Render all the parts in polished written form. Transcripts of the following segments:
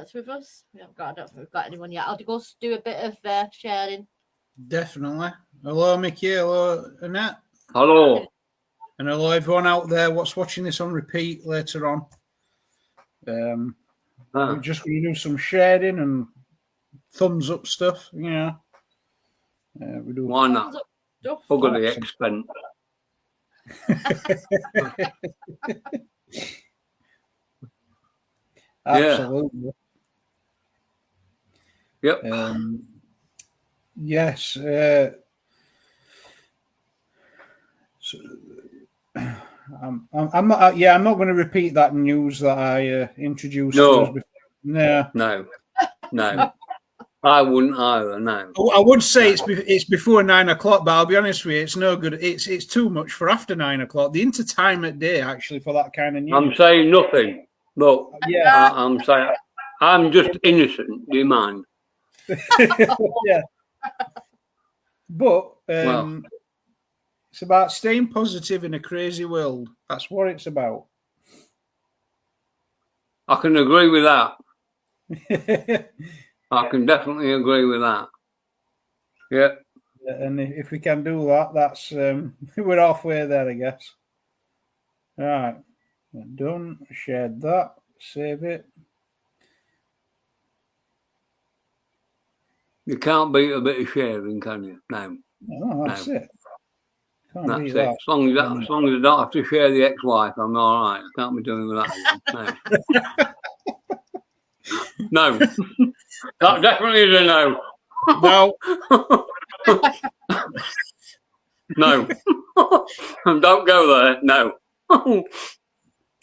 that's with us. I don't know if we've got anyone yet. I'll go do a bit of sharing. Definitely. Hello, Mickey. Hello, Annette. Hello. And hello, everyone out there what's watching this on repeat later on. We're just going to do some sharing and thumbs up stuff, you know. We do. Why not? Bugger the expense. Absolutely. Yep. Yes. So, I'm not. Yeah, I'm not going to repeat that news that I introduced to us before. No. I wouldn't either. No. I would say it's before 9 o'clock, but I'll be honest with you, it's no good. It's too much for after 9 o'clock. The entertainment day actually for that kind of news. I'm saying nothing, but yeah, I'm saying I'm just innocent. Do you mind? Yeah. But it's about staying positive in a crazy world. That's what it's about. I can agree with that. I can definitely agree with that. Yeah. And if we can do that, that's we're halfway there, I guess. All right. Done. Shared that. Save it. You can't beat a bit of sharing, can you? No. Oh, that's it. That's it. As long as I don't have to share the ex-wife, I'm all right. I can't be doing with that again. No. No. That definitely is a no. No. No. Don't go there. No.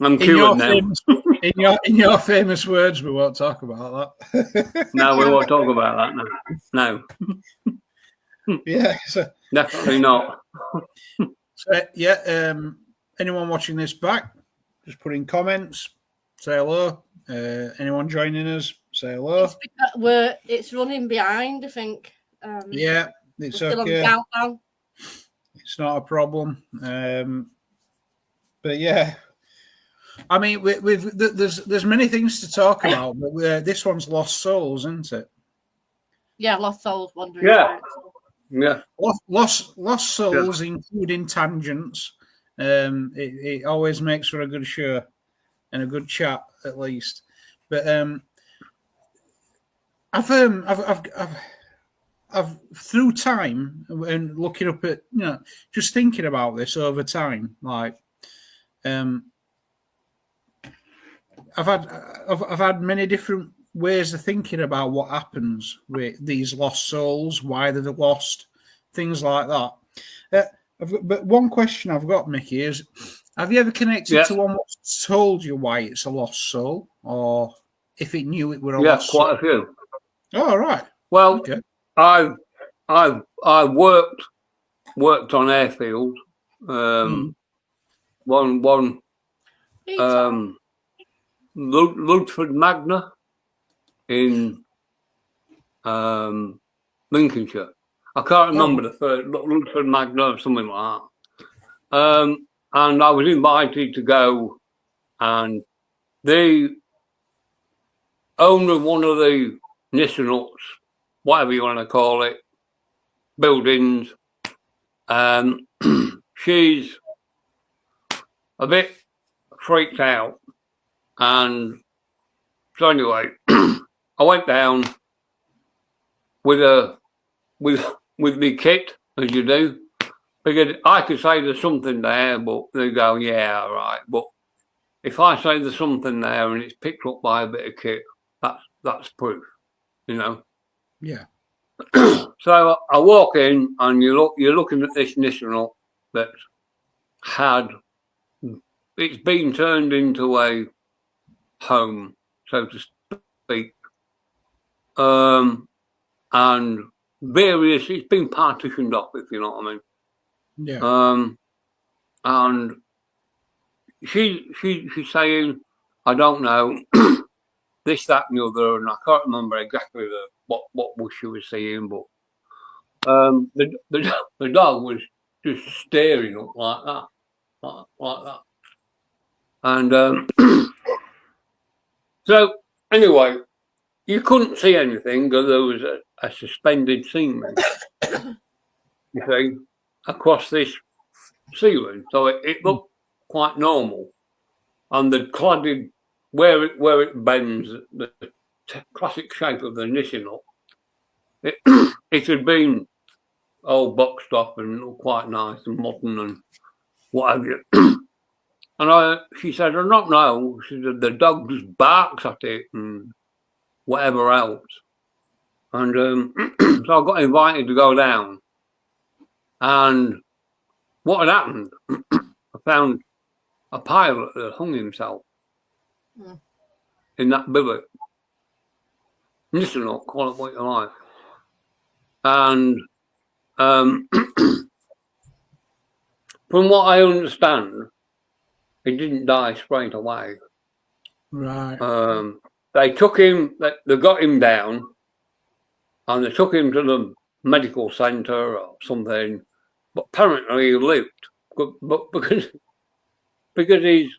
I'm cured now. In your famous words, we won't talk about that. No, we won't talk about that. No. Yeah. Definitely not. Anyone watching this back, just put in comments, say hello. Anyone joining us, say hello. It's running behind, I think. Yeah, it's still okay. On the countdown. It's not a problem. But yeah, I mean, there's many things to talk about, but this one's Lost Souls, isn't it? Yeah, Lost Souls wandering. Yeah. Lost Souls, including tangents. It always makes for a good show and a good chat, at least. But I've through time and looking up at just thinking about this over time, like I've had many different ways of thinking about what happens with these lost souls, why they're lost, things like that. But one question I've got, Mickey, is: have you ever connected to one that's told you why it's a lost soul, or if it knew it were a lost soul? Yeah, quite a few. Oh, right. Well, okay. I worked on airfield. One Ludford Magna in Lincolnshire. I can't remember the first Ludford Magna or something like that. And I was invited to go, and the owner of one of the Nissanuts, whatever you want to call it, buildings, she's a bit freaked out. And so anyway, I went down with my kit, as you do. Because I could say there's something there, but they go, yeah, all right. But if I say there's something there and it's picked up by a bit of kit, that's proof, you know. Yeah. So I walk in and you're looking at this Nissan that it's been turned into a home, so to speak. And it's been partitioned off, if you know what I mean. Yeah. And she's saying, I don't know, this, that, and the other, and I can't remember exactly what she was saying, but the dog was just staring up like that, and so anyway, you couldn't see anything because there was a suspended ceiling, you see, across this ceiling. So it looked quite normal. And the cladded, where it bends, the classic shape of the knitting up, it had been all boxed up and looked quite nice and modern and what have you. And she said, I don't know. She said, the dog just barks at it and whatever else. And so I got invited to go down. And what had happened, I found a pilot that hung himself in that billet. Listen up, call it what you like. And from what I understand, he didn't die straight away. Right. They took him, they got him down, and they took him to the medical centre or something, but apparently he lived. But because his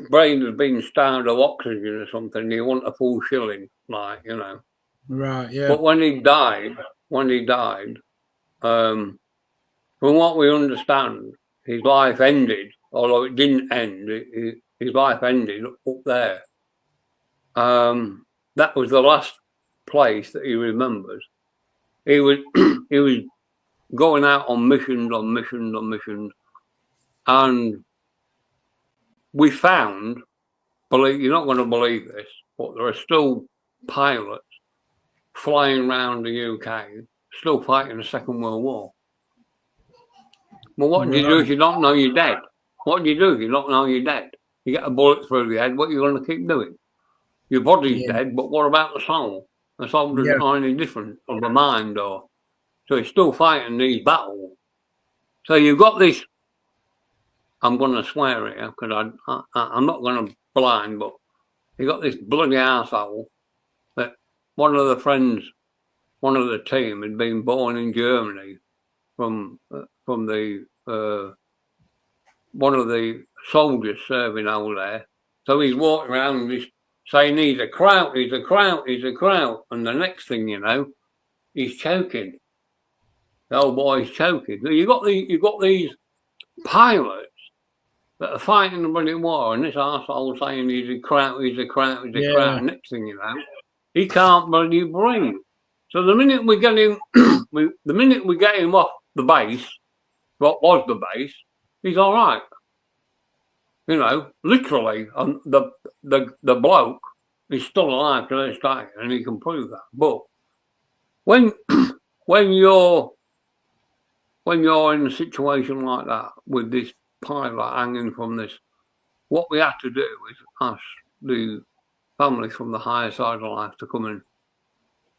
brain has been starved of oxygen or something, he want a full shilling, like, you know. Right, yeah. But when he died, from what we understand, his life ended, although it didn't end, his life ended up there. That was the last place that he remembers. He was going out on missions, and we found, you're not going to believe this, but there are still pilots flying around the UK, still fighting the Second World War. Well, what do you do if you don't know you're dead? What do you do if you don't know you're dead? You get a bullet through the head, what are you going to keep doing? Your body's dead, but what about the soul? The soul doesn't know any different from the mind, or so he's still fighting these battles. So you've got this, I'm going to swear here, because I'm not going to blind, but you got this bloody arsehole that one of the team had been born in Germany from the one of the soldiers serving over there. So he's walking around just saying he's a kraut, and the next thing you know, he's choking. The old boy's choking. You got these pilots that are fighting the bloody war, and this arsehole saying he's a kraut. And next thing you know, he can't bloody breathe. So the minute we get him, off the base, what was the base, he's all right. You know, literally, the bloke is still alive to this day, and he can prove that. But when you're in a situation like that with this pilot hanging from this, what we have to do is ask the family from the higher side of life to come and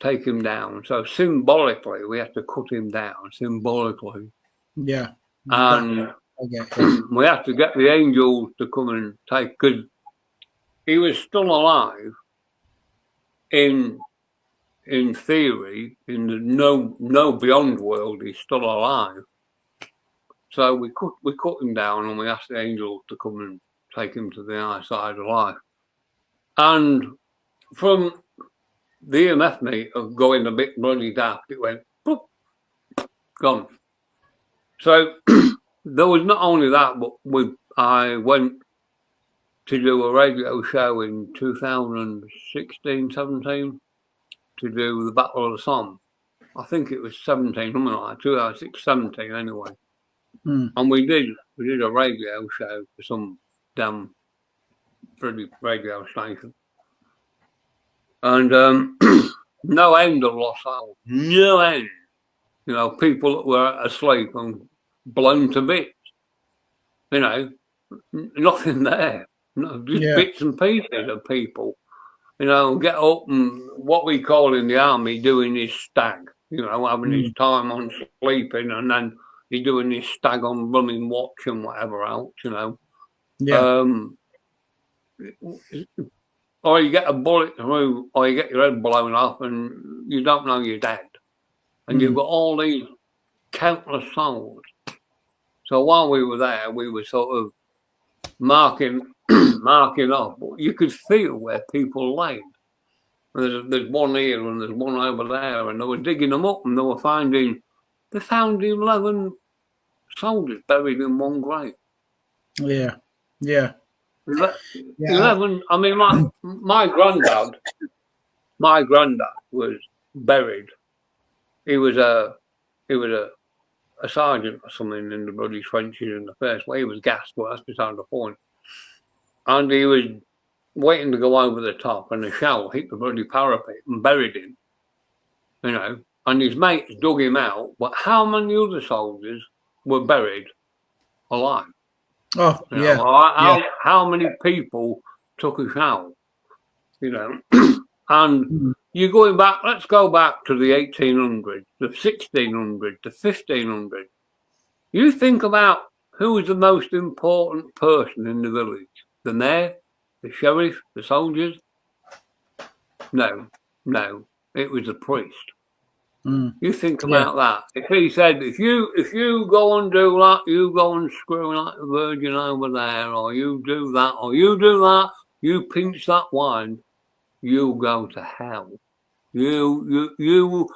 take him down. So symbolically, we have to cut him down, symbolically. Yeah. And we have to get the angels to come and take, because he was still alive in theory, in the no beyond world, he's still alive. So we cut him down, and we asked the angels to come and take him to the higher side of life. And from the EMF meter of going a bit bloody daft, it went poof, gone. So there was not only that, but I went to do a radio show in 2016-17 to do the Battle of the Somme. I think it was 17, something like 2006-17 anyway. And we did a radio show for some damn pretty radio station. And no end of lost souls. No end. You know, people that were asleep and blown to bits. You know, nothing there. No, just bits and pieces of people. You know, get up and what we call in the army doing his stag. You know, having his time on sleeping, and then he's doing his stag on running watch and whatever else, you know. Yeah. Or you get a bullet through, or you get your head blown off, and you don't know you're dead. And you've got all these countless souls. So while we were there, we were sort of marking marking off, but you could feel where people laid. There's one here and there's one over there, and they were digging them up, and they found 11 soldiers buried in one grave. Yeah, yeah. 11. I mean, my granddad was buried. He was a sergeant or something in the bloody trenches in the first way. He was gassed, but that's beside the point. And he was waiting to go over the top, and a shell hit the bloody parapet and buried him. You know, and his mates dug him out. But how many other soldiers were buried alive? Oh, You yeah. know, how many people took a shower? You know, and you're going back. Let's go back to the 1800s, the 1600s, the 1500s. You think about who was the most important person in the village: the mayor, the sheriff, the soldiers? No, it was the priest. You think about that. If he said, if you go and do that, you go and screw like the Virgin over there, or you do that, or you do that, you pinch that wine, you go to hell. You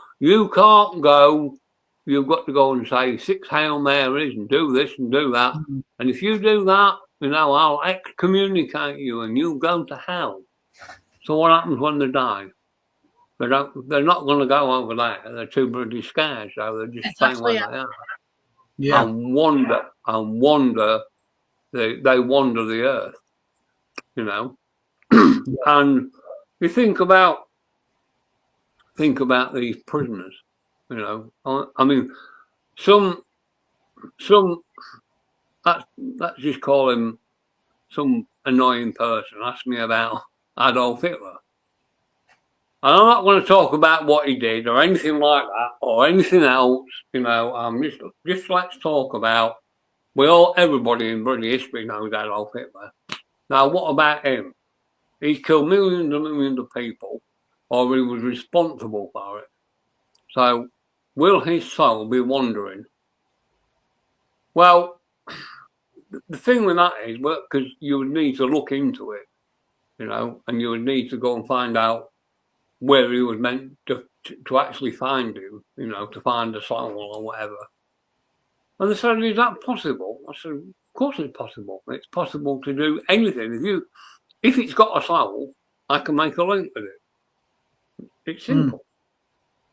can't go. You've got to go and say 6 Hail Marys and do this and do that. And if you do that, you know, I'll excommunicate you and you go to hell. So what happens when they die? They're not going to go over there. They're too bloody scared, so they're just staying where they are. Yeah. And wander. They wander the earth, you know. And you think about these prisoners, you know. I mean, some let's just call him some annoying person. Ask me about Adolf Hitler. And I'm not going to talk about what he did or anything like that or anything else, you know. Just let's talk about, everybody in British history knows Adolf Hitler. Now, what about him? He killed millions and millions of people, or he was responsible for it. So, will his soul be wandering? Well, the thing with that is, because you would need to look into it, you know, and you would need to go and find out where he was meant to actually find him, you know, to find a soul or whatever. And they said, is that possible? I said, of course it's possible. It's possible to do anything. If it's got a soul, I can make a link with it. It's simple.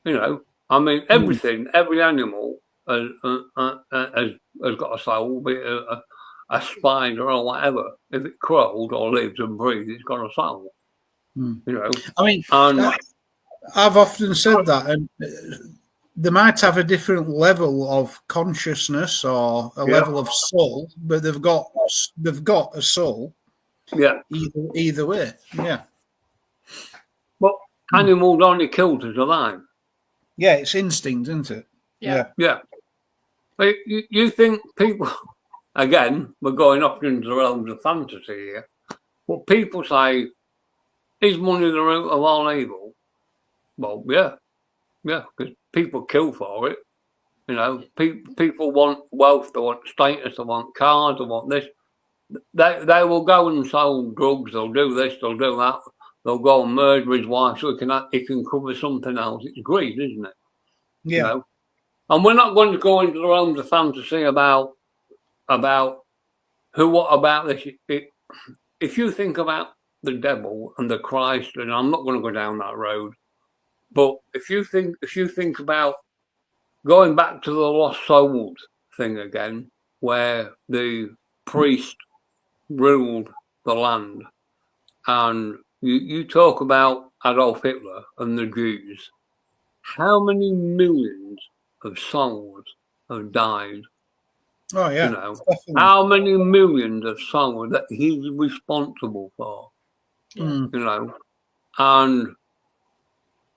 You know, I mean, everything, every animal has got a soul, be it a spider or whatever. If it crawls or lives and breathes, it's got a soul. You know, I mean, and I've often said that, and they might have a different level of consciousness or a level of soul, but they've got a soul. Yeah. Either way. Yeah. Well, animals only killed us alive. Yeah, it's instinct, isn't it? Yeah. Yeah. But you think people, again, we're going up into the realms of fantasy here, but people say, is money the root of all evil? Well, yeah, because people kill for it. You know, people want wealth, they want status, they want cars, they want this. They will go and sell drugs, they'll do this, they'll do that. They'll go and murder his wife so he can cover something else. It's greed, isn't it? Yeah. You know? And we're not going to go into the realms of fantasy about what about this. If you think about the devil and the Christ, and I'm not going to go down that road, but if you think about going back to the lost souls thing again, where the priest ruled the land, and you talk about Adolf Hitler and the Jews, how many millions of souls have died? Oh yeah. You know, how many millions of souls that he's responsible for? You know, and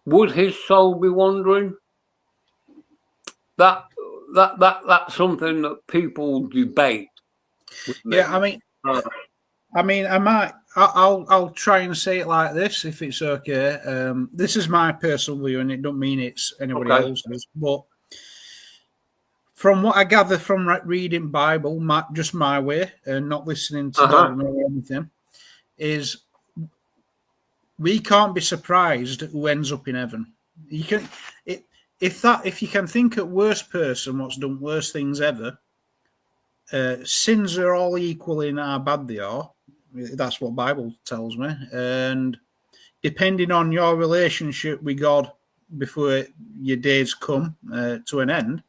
would his soul be wandering? That's something that people debate. Yeah, I mean, I'll try and say it like this, if it's okay. This is my personal view, and it don't mean it's anybody else's. But from what I gather from reading Bible, just my way, and not listening to dogma or anything, is we can't be surprised who ends up in heaven. You can, if you can think of worst person what's done worse things ever, sins are all equal in how bad they are. That's what Bible tells me. And depending on your relationship with God before your days come to an end,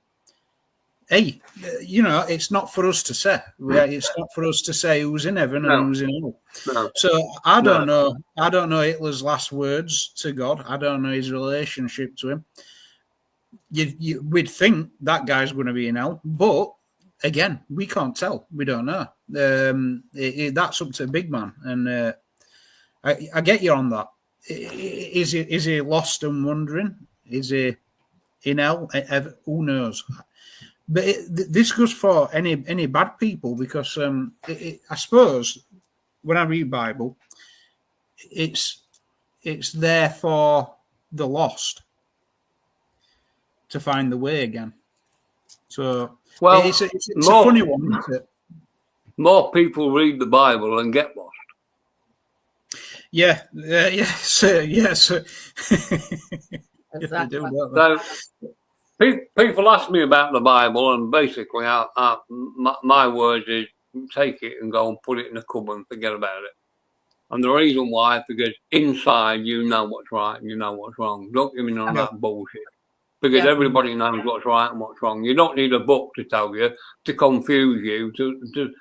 hey, it's not for us to say. It's not for us to say who's in heaven and who's in hell. No. So I don't know. I don't know Hitler's last words to God. I don't know his relationship to him. We'd think that guy's going to be in hell, but again, we can't tell. We don't know. That's up to the big man, and I get you on that. Is he lost and wondering? Is he in hell? Who knows? But this goes for any bad people, because I suppose when I read Bible, it's there for the lost to find the way again. So it's a funny one, isn't it? More people read the Bible and get lost. Yes. Exactly. So people ask me about the Bible, and basically, my word is take it and go and put it in a cupboard and forget about it. And the reason why is because inside you know what's right and you know what's wrong. Don't give me none of that bullshit. Because everybody knows what's right and what's wrong. You don't need a book to tell you, to confuse you. To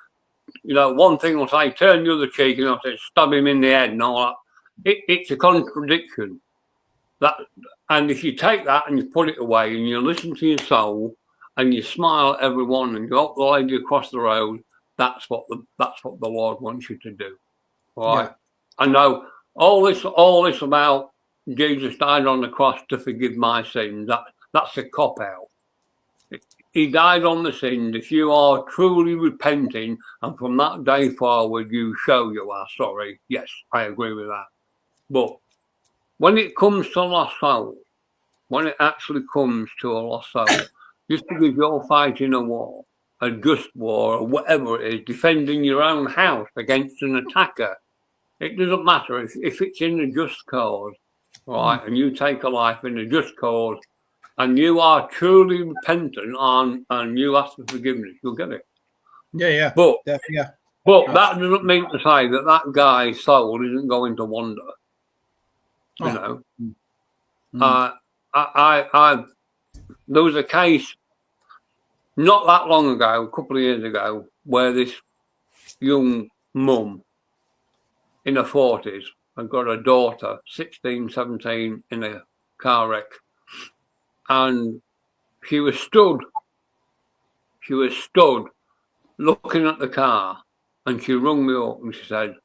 one thing will say, turn the other cheek, and I'll say, stab him in the head and all that. It's a contradiction. And if you take that and you put it away and you listen to your soul and you smile at everyone and you help the lady across the road, that's what the Lord wants you to do. All right. Yeah. I know all this about Jesus died on the cross to forgive my sins. That's a cop out. He died on the sins. If you are truly repenting and from that day forward you show you are sorry, yes, I agree with that. But when it comes to lost soul, when it actually comes to a lost soul, just because you're fighting a war, a just war, or whatever it is, defending your own house against an attacker, it doesn't matter if it's in a just cause, right? And you take a life in a just cause, and you are truly repentant and you ask for forgiveness, you'll get it. Yeah. But that doesn't mean to say that guy's soul isn't going to wander. You know, there was a case not that long ago, a couple of years ago, where this young mum in her 40s had got a daughter, 16, 17, in a car wreck. And she was stood looking at the car, and she rung me up and she said,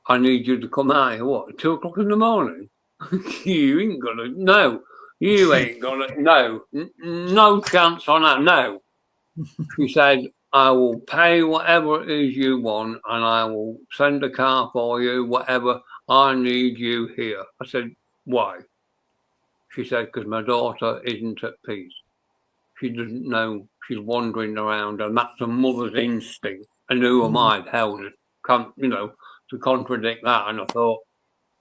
I need you to come out here, 2 o'clock in the morning? You ain't gonna, no, no chance on that, no. She said, I will pay whatever it is you want and I will send a car for you, whatever. I need you here. I said, why? She said, because my daughter isn't at peace. She doesn't know, she's wandering around, and that's a mother's instinct. And who am I to contradict that? And I thought,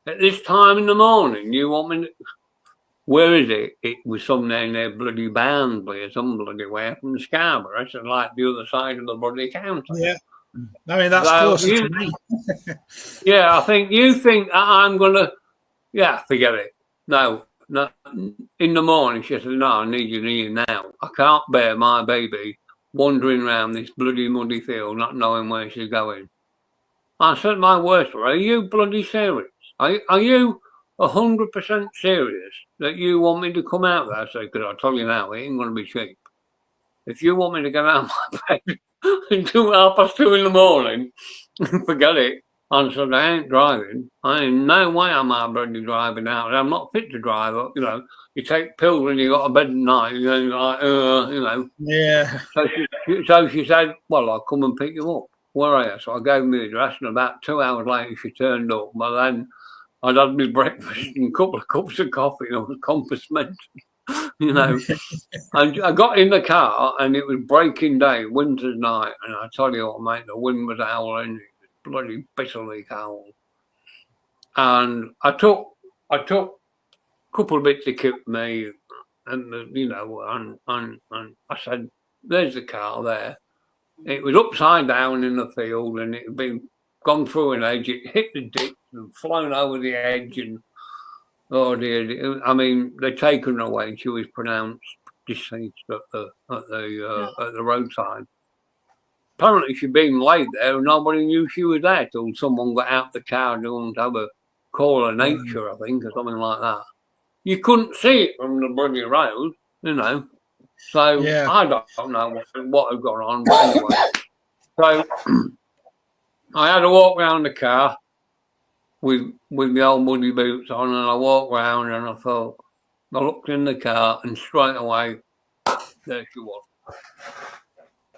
at this time in the morning, you want me to... Where is it? It was somewhere near bloody Barnsley or some bloody way from Scarborough. It's like the other side of the bloody county. Yeah. I mean, that's close to me. Yeah, I think you think I'm going to... Yeah, forget it. No. In the morning, she said, no, I need you here now. I can't bear my baby wandering around this bloody muddy field, not knowing where she's going. I said, my worst, are you bloody serious? Are you 100% serious that you want me to come out there? I said, because I tell you now, it ain't going to be cheap. If you want me to get out of my bed and do 2:30 in the morning, forget it. I said, I ain't driving. I ain't no way am I bloody driving out. I'm not fit to drive. You take pills and you got a bed at night. And you're like, Yeah. So she said, well, I'll come and pick you up. Where are you? So I gave me the address, and about 2 hours later she turned up. But then I'd had my breakfast and a couple of cups of coffee and I was compass mental. you know. And I got in the car and it was breaking day, winter's night, and I tell you what, mate, the wind was howling, it was bloody bitterly cold. And I took a couple of bits of kit with me, and you know, and I said, "There's the car there." It was upside down in the field, and it had been gone through an edge. It hit the ditch and flown over the edge, and oh dear! I mean, they'd taken her away. She was pronounced deceased at the roadside. Apparently, she'd been laid there, and nobody knew she was there till someone got out the car and to have a call of nature, I think, or something like that. You couldn't see it from the bloody road, you know. So I don't know what had gone on, but anyway. So I had to walk around the car with the old muddy boots on, and I walked round and I thought, I looked in the car and straight away, there she was.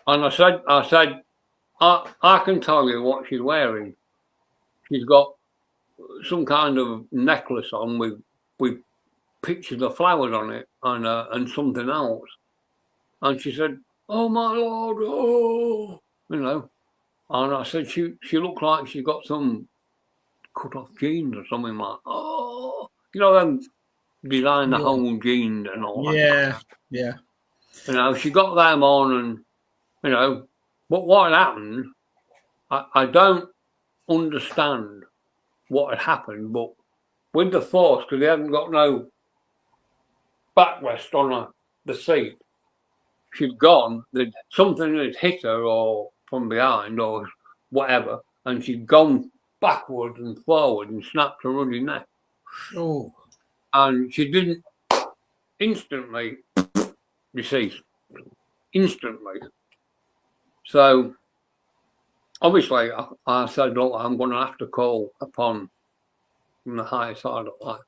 And I said, I can tell you what she's wearing. She's got some kind of necklace on with pictures of flowers on it and something else. And she said, "Oh my Lord, oh," you know. And I said, she looked like she got some cut off jeans or something like, oh, you know, them design the whole jeans and all that. Yeah. You know, she got them on, and you know, but what happened, I don't understand what had happened, but with the force, because they hadn't got no backrest on the seat, she'd gone, something had hit her or from behind or whatever, and she'd gone backward and forward and snapped her ruddy neck. Oh. And she didn't instantly deceased. Instantly. So obviously I said, look, I'm going to have to call upon from the higher side of life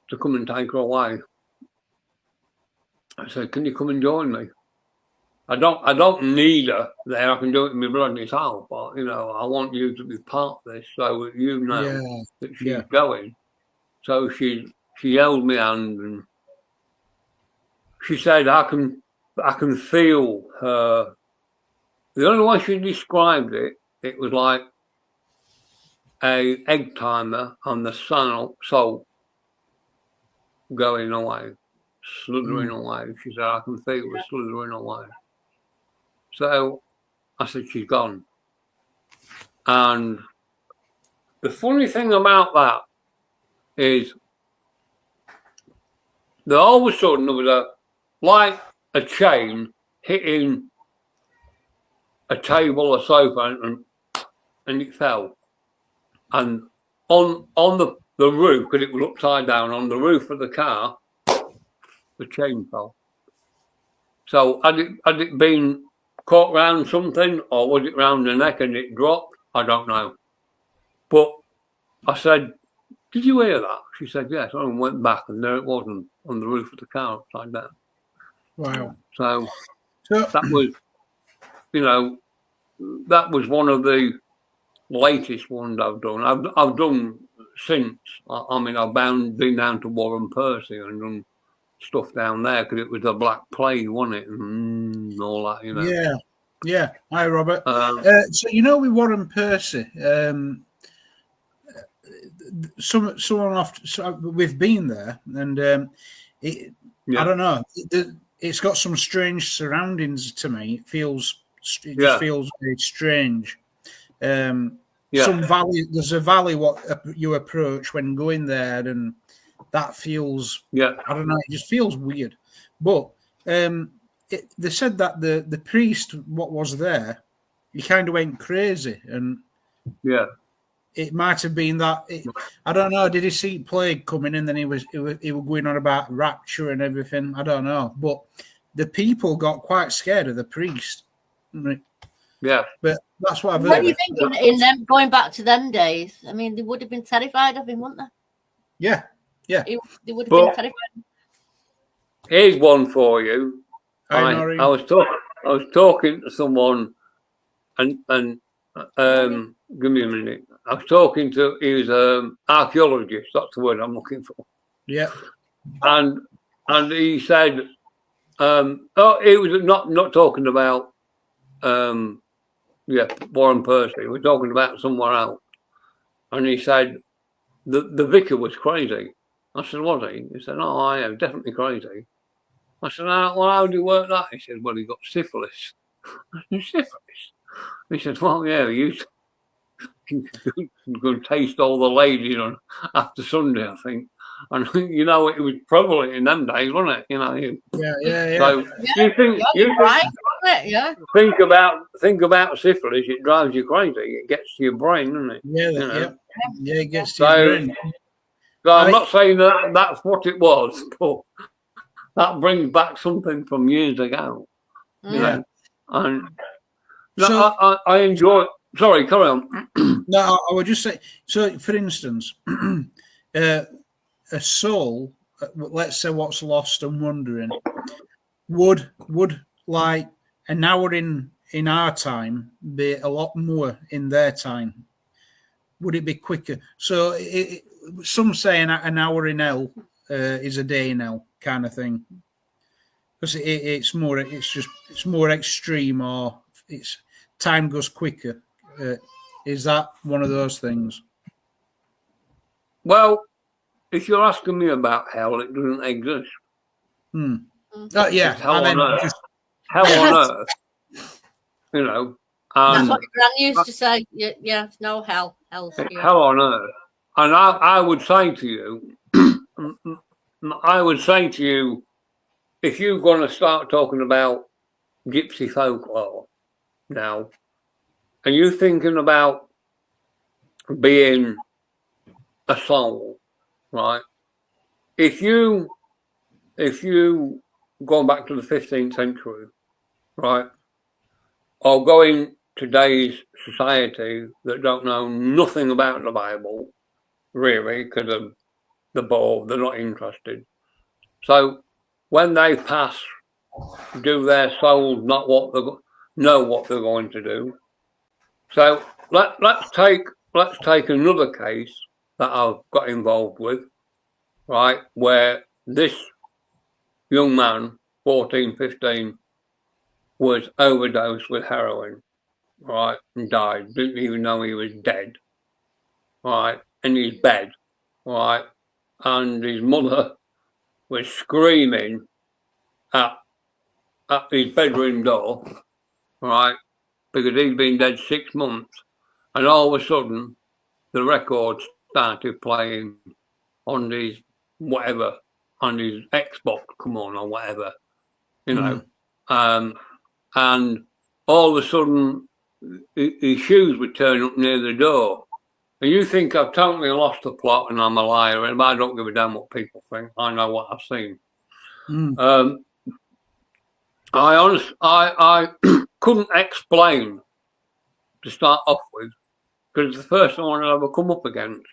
to come and take her away. I said, can you come and join me? I don't need her there. I can do it in my bloody self, but you know, I want you to be part of this so that you know that she's going. So she held my hand and she said, I can feel her. The only way she described it, it was like a egg timer on the salt going away, slithering away. She said, I can feel her slithering away. So I said, she's gone. And the funny thing about that is that all of a sudden there was like a chain hitting a table or sofa and it fell. And on the roof, because it was upside down, on the roof of the car, the chain fell. So had it been caught round something, or was it round the neck and it dropped? I don't know. But I said, did you hear that? She said, yes. I went back and there it was on the roof of the car upside down. Wow. So that was, you know, that was one of the latest ones I've done. I've done since. I mean, I've been down to Warren Percy and done stuff down there because it was a Black Plague, wasn't it? And all that, you know. Yeah. Hi, Robert. So you know, with Warren Percy, we've been there, and I don't know. It's got some strange surroundings to me. It just feels very strange. Some valley. There's a valley what you approach when going there, and that feels. I don't know. It just feels weird. But they said that the priest what was there, he kind of went crazy, and it might have been that. I don't know. Did he see plague coming in? Then he was going on about rapture and everything. I don't know. But the people got quite scared of the priest. Yeah, but that's what I've heard. What do you think in them going back to them days? I mean, they would have been terrified of him, wouldn't they? Yeah. They would have been terrified. Here's one for you. I was talking to someone, and give me a minute. I was talking to his archaeologist. That's the word I'm looking for. Yeah. And and he said, he was not talking about, Warren Percy. We're talking about somewhere else. And he said, the vicar was crazy. I said, was he? He said, oh, I am definitely crazy. I said, well, how do you work that? He said, well, he got syphilis. Syphilis? He said, well, yeah, you could taste all the ladies on after Sunday, I think. And it was prevalent in them days, wasn't it? Yeah. So think about syphilis. It drives you crazy. It gets to your brain, doesn't it? Yeah, it gets to your brain. So I'm not saying that that's what it was, but that brings back something from years ago. Yeah. And I enjoy. Sorry, carry on. No, I would just say. So, for instance, a soul, let's say what's lost and wandering, would like an hour in our time be a lot more in their time? Would it be quicker? So, some say an hour in hell is a day in hell, kind of thing, because it's more extreme, or it's time goes quicker. Is that one of those things? Well, if you're asking me about hell, it doesn't exist. Oh, yeah. Hell on earth. Hell on earth. That's what your gran used to say. Yeah, no hell. Hell's here. Hell on earth. And I would say to you, if you're going to start talking about gypsy folklore now, and you're thinking about being a soul, right? If you go back to the 15th century, right, or going today's society that don't know nothing about the Bible, really, because of the ball, they're not interested. So when they pass, do their souls not know what they're going to do? So let's take another case that I've got involved with, right, where this young man, 14, 15, was overdosed with heroin, right, and died. Didn't even know he was dead, right, in his bed, right, and his mother was screaming at his bedroom door, right, because he'd been dead 6 months, and all of a sudden the record started playing on his whatever, on his Xbox, come on, or whatever, and all of a sudden his shoes would turn up near the door. And you think I've totally lost the plot and I'm a liar, and I don't give a damn what people think. I know what I've seen. I couldn't explain to start off with, because it's the first one I've ever come up against.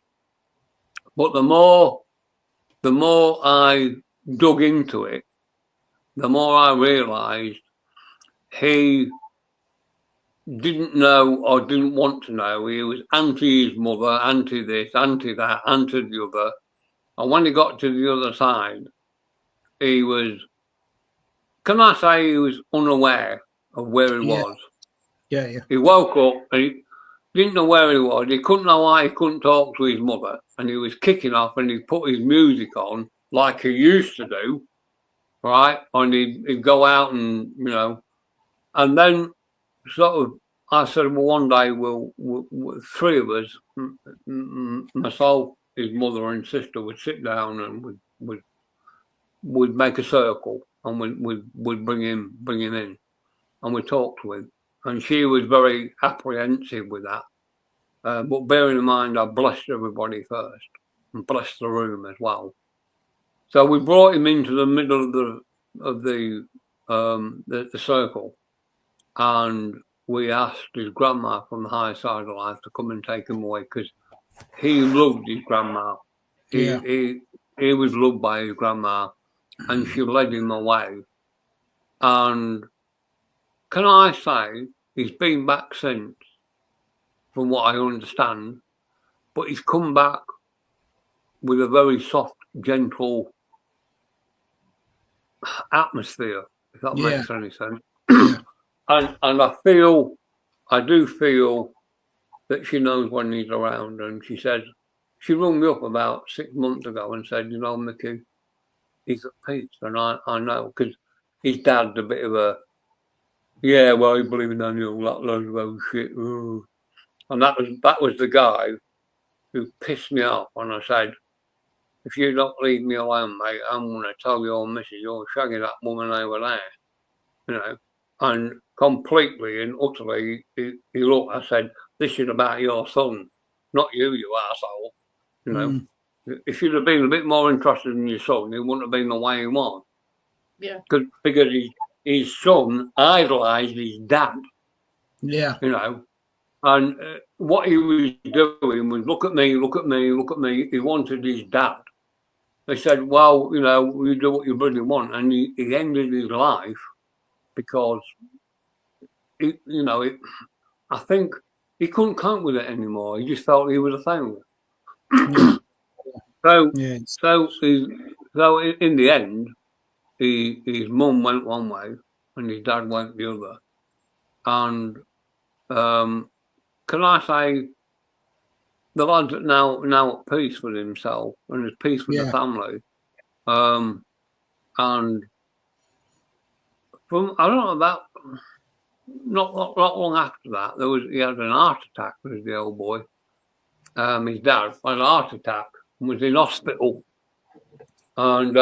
But the more I dug into it, the more I realised he didn't know or didn't want to know. He was anti his mother, anti this, anti that, anti the other. And when he got to the other side, he was, can I say, he was unaware of where he was. Yeah. He woke up and he didn't know where he was. He couldn't know why he couldn't talk to his mother. And he was kicking off and he put his music on like he used to do, right? And he'd go out and, and then sort of, I said, well, one day we'll three of us, myself, his mother and sister, would sit down and we'd make a circle and we'd bring him in and we talked to him. And she was very apprehensive with that. But bearing in mind, I blessed everybody first and blessed the room as well. So we brought him into the middle of the circle, and we asked his grandma from the higher side of life to come and take him away, because he loved his grandma. He was loved by his grandma, and she led him away. And can I say, he's been back since, from what I understand, but he's come back with a very soft, gentle atmosphere, if that Yeah. makes any sense. Yeah. And I do feel that she knows when he's around. And she said, she rung me up about 6 months ago and said, you know, Mickey, he's at peace. And I know, because his dad's a bit of a, yeah, well, you believe in Daniel, that load of old shit. Ooh. And that was the guy who pissed me off when I said, if you don't leave me alone, mate, I'm going to tell your missus you're shagging that woman over there. You know, and completely and utterly, he looked, I said, this is about your son, not you, you arsehole. You know, if you'd have been a bit more interested in your son, he wouldn't have been the way he was. Yeah. Because his son idolised his dad. Yeah. You know, and what he was doing was look at me, look at me, look at me. He wanted his dad. They said, well, you know, you do what you really want. And he ended his life because, you know, I think he couldn't cope with it anymore. He just felt he was a failure. So in the end, his mum went one way and his dad went the other. And can I say, the lad's now at peace with himself and at peace with the family. And from, I don't know, about not long after that, he had an heart attack with the old boy. His dad had a heart attack and was in hospital. And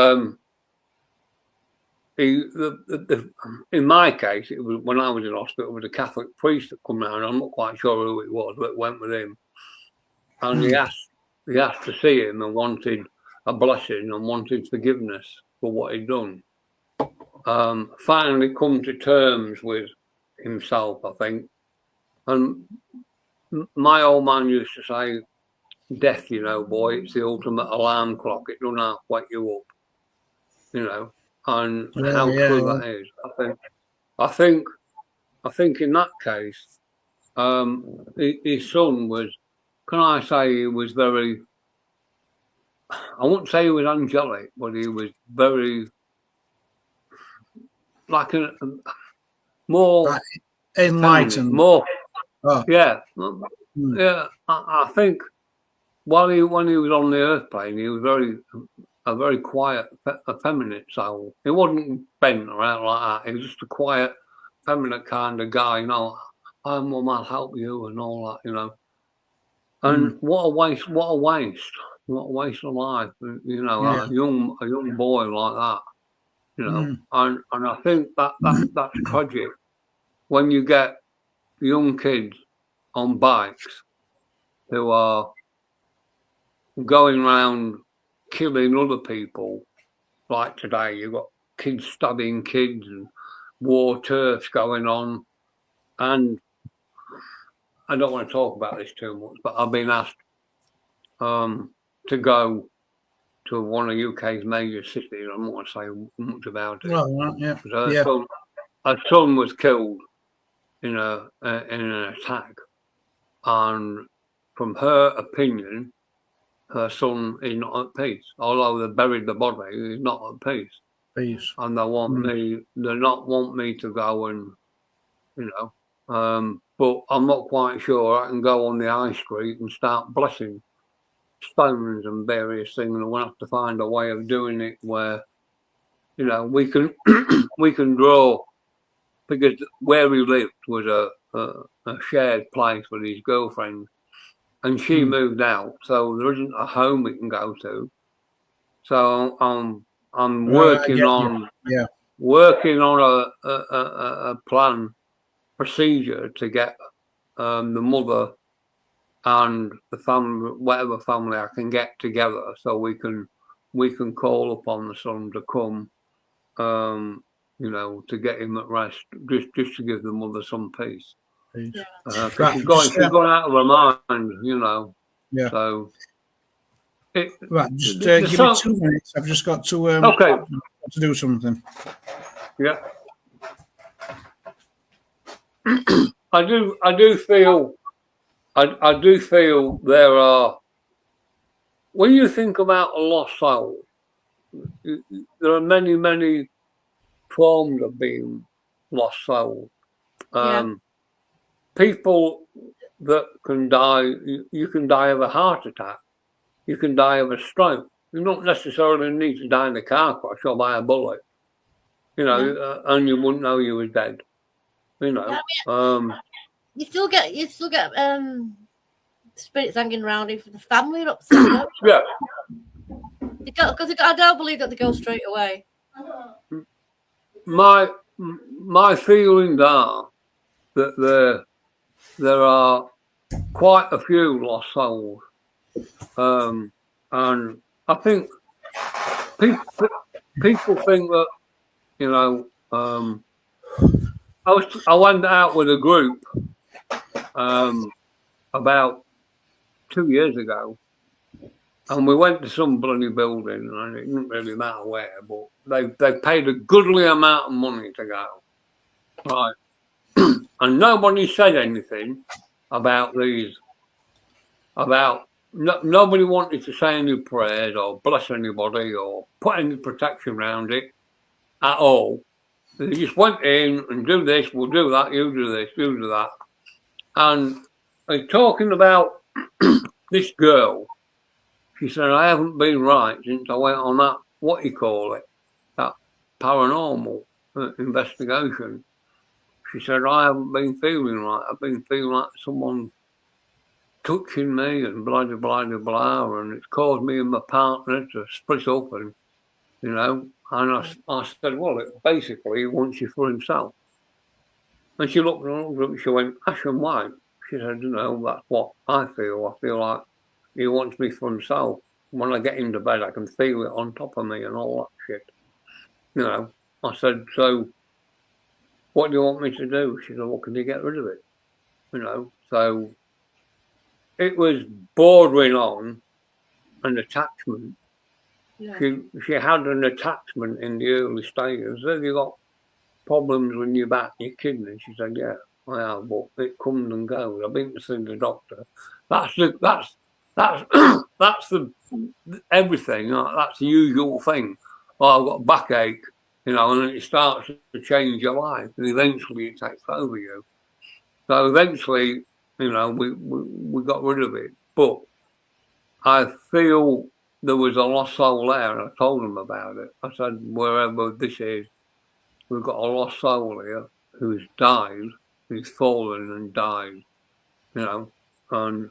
in my case, it was when I was in hospital, it was a Catholic priest that came round. I'm not quite sure who it was, but went with him. And he asked to see him and wanted a blessing and wanted forgiveness for what he'd done. Finally come to terms with himself, I think. And my old man used to say, death, you know, boy, it's the ultimate alarm clock. It doesn't have to wake you up, you know. And how true that is. I think in that case, his son was, can I say, he was very, I wouldn't say he was angelic, but he was very, like a more enlightened. More, yeah. I think when he was on the earth plane, he was a very quiet, effeminate soul. He wasn't bent around like that. He was just a quiet, feminine kind of guy. You know, Mum, I'll help you and all that. You know, and what a waste! What a waste of life. You know, a young boy like that. You know, and I think that's tragic when you get young kids on bikes who are going around killing other people. Like today, you've got kids stabbing kids and war turfs going on. And I don't want to talk about this too much, but I've been asked to go to one of UK's major cities. I don't want to say much about it. Well, Her son was killed in an attack, and from her opinion, her son is not at peace. Although they buried the body, he's not at peace. And they want me. They not want me to go and, you know. But I'm not quite sure I can go on the high street and start blessing stones and various things. And we'll have to find a way of doing it where, you know, we can we can draw, because where we lived was a shared place with his girlfriend, and she moved out, so there isn't a home we can go to. So I'm working on a plan, procedure to get the mother and the family, whatever family I can get together, so we can call upon the son to come, you know, to get him at rest, just to give the mother some peace. She's going out of her mind, you know. Yeah. So. Give me 2 minutes. I've just got to to do something. Yeah. I do feel there are, when you think about a lost soul, there are many forms of being lost souls. Yeah. People that can die, you can die of a heart attack. You can die of a stroke. You don't necessarily need to die in a car crash or by a bullet, you know, and you wouldn't know you were dead. You know, You still get spirits hanging around if the family are upset. yeah. Because I don't believe that they go straight away. My feelings are that there are quite a few lost souls, and I think people think that, you know, I went out with a group about 2 years ago, and we went to some bloody building, and it didn't really matter where, but they paid a goodly amount of money to go, right? And nobody said anything about these. Nobody wanted to say any prayers or bless anybody or put any protection around it at all. They just went in and do this, we'll do that, you do this, you do that. And talking about this girl, she said, I haven't been right since I went on that, what you call it, that paranormal investigation. She said, I haven't been feeling right. I've been feeling like someone touching me and blah, blah, blah, blah, blah, and it's caused me and my partner to split up, and, you know, and I said, well, basically he wants you for himself. And she looked at me, she went, ash and white. She said, you know, that's what I feel. I feel like he wants me for himself. When I get into bed, I can feel it on top of me and all that shit. You know, I said, so what do you want me to do? She said, well, can you get rid of it? You know, so it was bordering on an attachment. Yeah. She had an attachment in the early stages. Have you got problems with your back, your kidney? She said, yeah, I have, but it comes and goes. I've been to see the doctor. That's the everything. That's the usual thing. Oh, I've got backache, you know, and it starts to change your life, and eventually it takes over you. So eventually, you know, we got rid of it. But I feel there was a lost soul there, and I told them about it. I said, wherever this is, we've got a lost soul here who's died, who's fallen and died, you know, and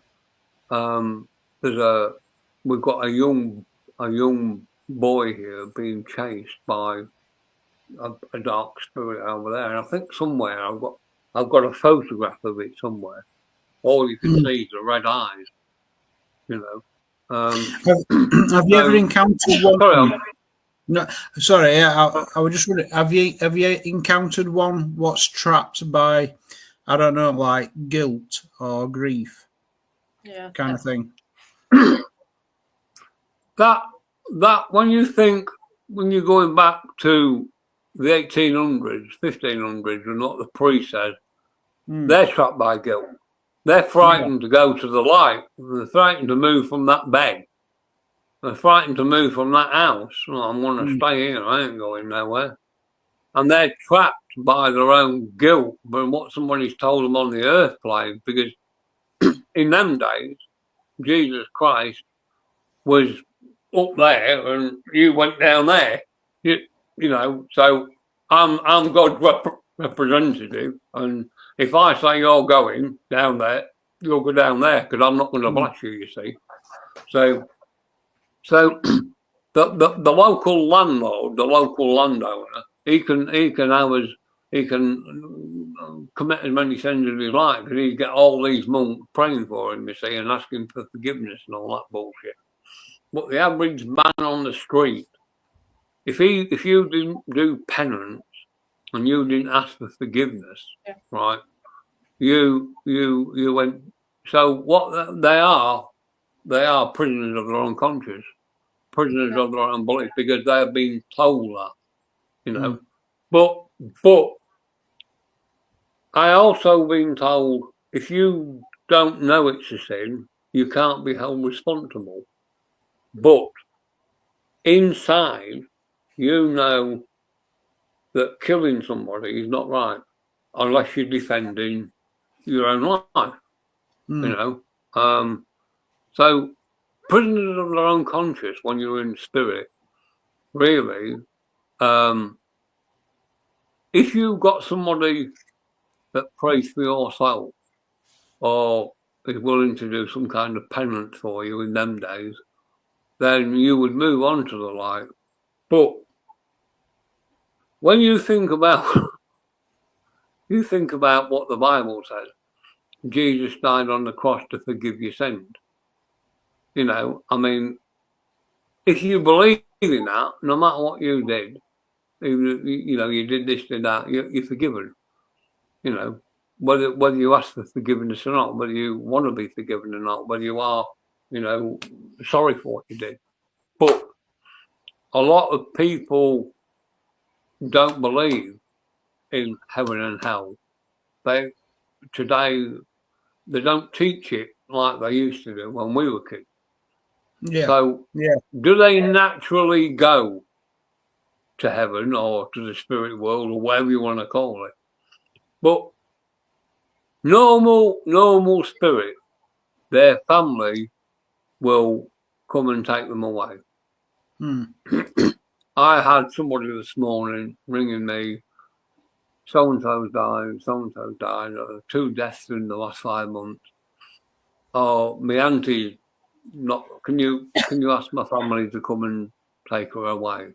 we've got a young boy here being chased by a dark spirit over there, and I think somewhere I've got a photograph of it somewhere. All you can see is the red eyes, you know. Have you ever encountered one? Sorry, No, sorry. I was just wondering. Have you encountered one what's trapped by, I don't know, like guilt or grief, kind of thing? that when you're going back to the 1800s, 1500s, and what the priest said, they're trapped by guilt. They're frightened to go to the light. They're frightened to move from that bed. They're frightened to move from that house. Well, I'm going to stay here. I ain't going nowhere. And they're trapped by their own guilt, but what somebody's told them on the earth plane. Because in them days, Jesus Christ was up there, and you went down there. You know. So I'm God's representative, and if I say you're going down there, you'll go down there, because I'm not going to bless you. You see. So the local landlord, the local landowner, he can commit as many sins as he likes, because he get all these monks praying for him, you see, and asking for forgiveness and all that bullshit. But the average man on the street, if you didn't do penance and you didn't ask for forgiveness, right? You went. So what they are prisoners of their own conscience, prisoners of their own belief, because they have been told that, you know. But I also been told, if you don't know it's a sin, you can't be held responsible. But inside, you know that killing somebody is not right unless you're defending your own life. You know, so prisoners of their own conscience when you're in spirit, really. If you've got somebody that prays for your soul or is willing to do some kind of penance for you in them days, then you would move on to the light. But when you think about what the Bible says, Jesus died on the cross to forgive your sins. You know, I mean, if you believe in that, no matter what you did, you know, you did this, did that, you're forgiven. You know, whether you ask for forgiveness or not, whether you want to be forgiven or not, whether you are, you know, sorry for what you did. But a lot of people don't believe in heaven and hell. Today they don't teach it like they used to do when we were kids. Yeah. So do they naturally go to heaven or to the spirit world or whatever you want to call it? But normal spirit, their family will come and take them away. I had somebody this morning ringing me, so-and-so's died, 2 deaths in the last 5 months. Oh, my auntie, not, can you ask my family to come and take her away?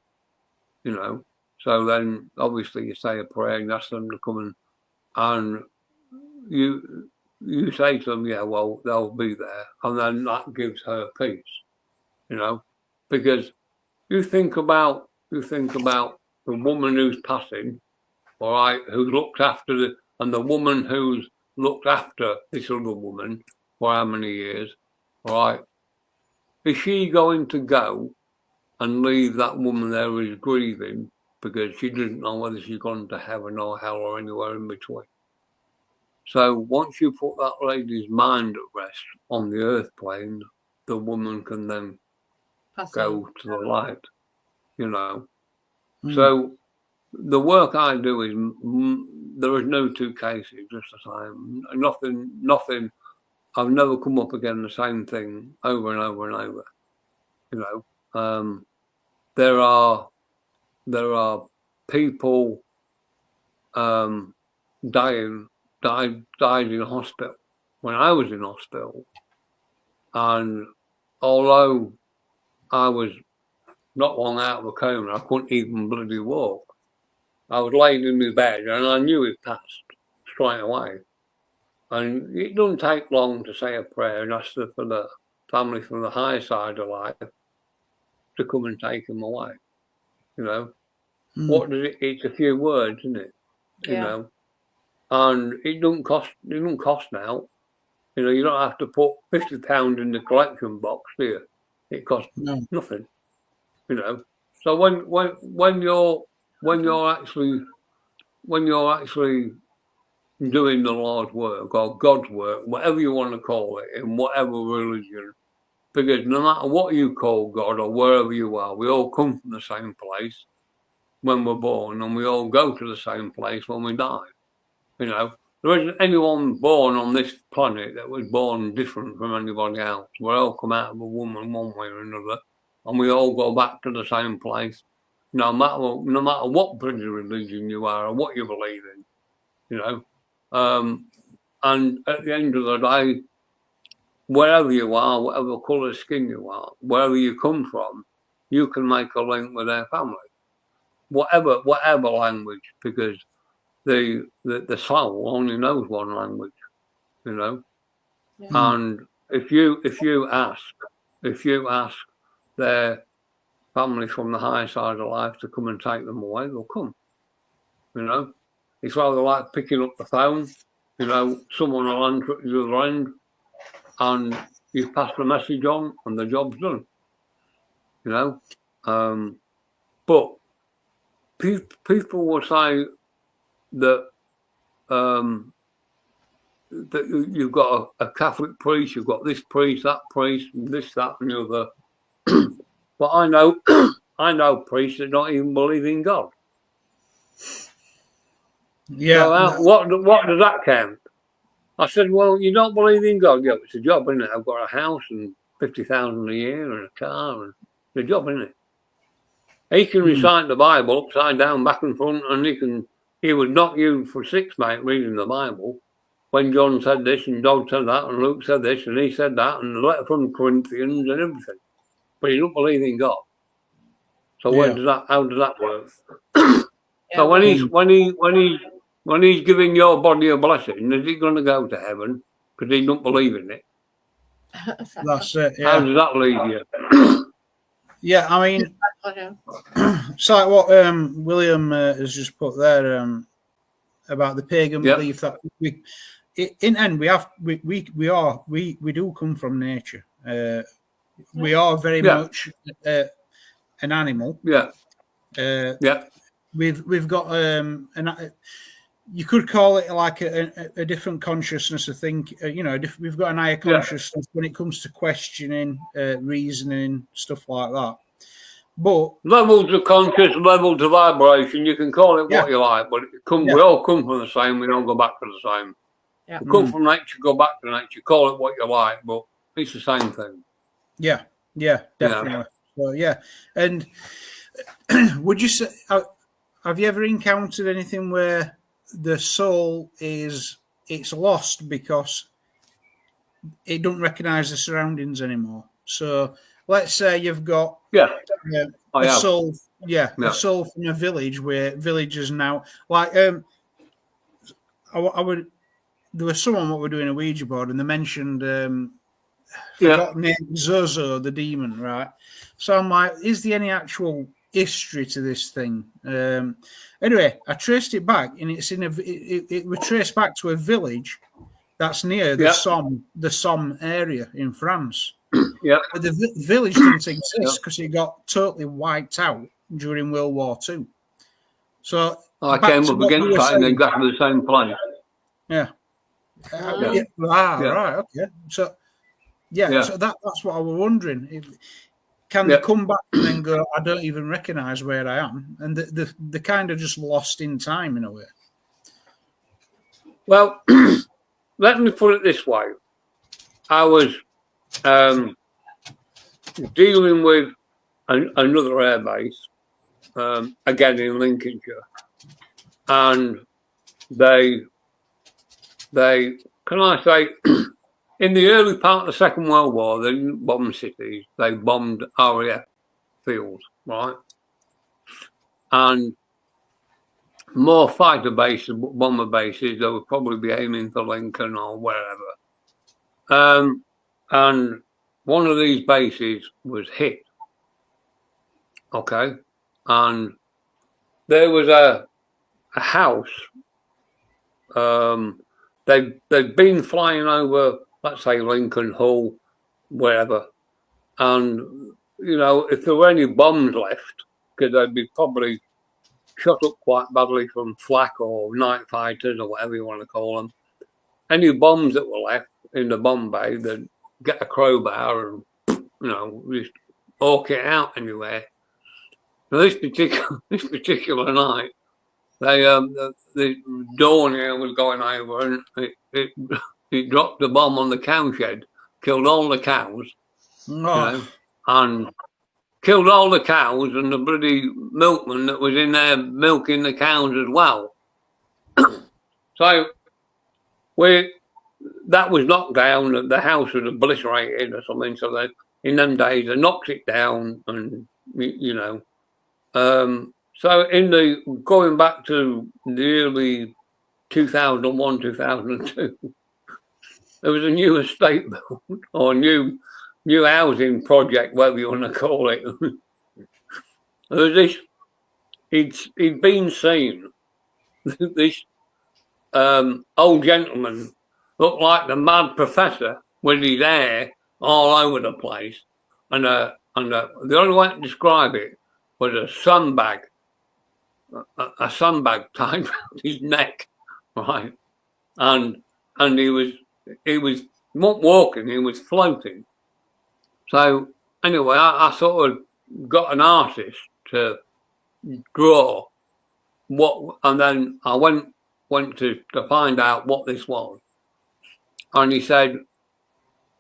You know, so then obviously you say a prayer and ask them to come and you say to them, yeah, well, they'll be there, and then that gives her peace, you know, because you think about the woman who's passing, all right, who's looked after and the woman who's looked after this other woman for how many years, all right, is she going to go and leave that woman there who's grieving because she doesn't know whether she's gone to heaven or hell or anywhere in between? So once you put that lady's mind at rest on the earth plane, the woman can then go to the light, you know. So the work I do is, there is no 2 cases, just the same. Nothing. I've never come up again the same thing over and over and over, you know. There are people died in hospital when I was in hospital, and although I was not long out of a coma, I couldn't even bloody walk. I was laying in my bed and I knew it passed straight away. And it doesn't take long to say a prayer and ask for the family from the high side of life to come and take them away. You know, what does it? It's a few words, isn't it? You know, and it doesn't cost now. You know, you don't have to put £50 in the collection box, do you? It costs nothing. You know, so when you're actually doing the Lord's work or God's work, whatever you want to call it, in whatever religion, because no matter what you call God or wherever you are, we all come from the same place when we're born, and we all go to the same place when we die. You know, there isn't anyone born on this planet that was born different from anybody else. We all come out of a woman one way or another, and we all go back to the same place, no matter what religion you are or what you believe in. You know, and at the end of the day, wherever you are, whatever colour skin you are, wherever you come from, you can make a link with their family, whatever language, because the soul only knows one language, you know. And if you ask their family from the high side of life to come and take them away, they'll come. You know, it's rather like picking up the phone. You know, someone will answer at the other end, and you pass the message on, and the job's done. You know, but people will say that that you've got a Catholic priest, you've got this priest, that, and the other. But I know priests that don't even believe in God. Yeah. So what does that count? I said, well, you don't believe in God? Yeah, it's a job, isn't it? I've got a house and 50,000 a year and a car, and it's a job, isn't it? He can recite the Bible upside down, back and front, and he would knock you for six, mate, reading the Bible. When John said this, and Dog said that, and Luke said this, and he said that, and the letter from Corinthians and everything. But he don't believe in God. So how does that work? So when he's giving your body a blessing, is he going to go to heaven because he don't believe in it? That's it. Yeah. How does that leave you? Yeah, I mean, it's like what William has just put there about the pagan belief that we do come from nature. We are very much an animal. Yeah. We've got you could call it like a different consciousness. I think we've got an higher consciousness when it comes to questioning, reasoning, stuff like that. But levels of conscious, levels of vibration, you can call it what you like, but we all come from the same. We don't go back to the same. Yeah. We come from nature, go back to nature. Call it what you like, but it's the same thing. Yeah, definitely. So and would you say, have you ever encountered anything where the soul it's lost because it don't recognize the surroundings anymore? So let's say you've got a soul, a soul from a village where villagers now like there was someone what we're doing a Ouija board and they mentioned name Zozo the demon, right? So I'm like, is there any actual history to this thing? Anyway, I traced it back, and it's it was traced back to a village that's near the Somme area in France. Yeah, but the village didn't exist because it got totally wiped out during World War II. So I came up against that in exactly the same place. Yeah. Right. Okay. So so that's what I was wondering. Can they come back and then go, I don't even recognise where I am? And they're kind of just lost in time in a way. Well, let me put it this way. I was dealing with another air base, again in Lincolnshire. And they can I say, in the early part of the Second World War, they didn't bomb cities, they bombed RAF fields, right? And more fighter bases, bomber bases, they would probably be aiming for Lincoln or wherever. And one of these bases was hit, okay? And there was a house, they'd been flying over, let's say Lincoln, Hull, wherever. And, if there were any bombs left, because they'd be probably shot up quite badly from flak or night fighters or whatever you want to call them. Any bombs that were left in the bomb bay, they'd get a crowbar and, just hawk it out anywhere. Now, this particular night, the dawn here was going over and it dropped the bomb on the cow shed, killed all the cows, and killed all the cows and the bloody milkman that was in there milking the cows as well. So that was knocked down, the house was obliterated or something, so that in them days they knocked it down and, so going back to the early 2001, 2002, there was a new estate built or new housing project, whatever you want to call it. There was this, he'd been seen, this old gentleman looked like the mad professor with his hair all over the place. And the only way to describe it was a sandbag tied around his neck, right? And he was not walking, he was floating. So anyway, I sort of got an artist to draw and then I went to find out what this was, and he said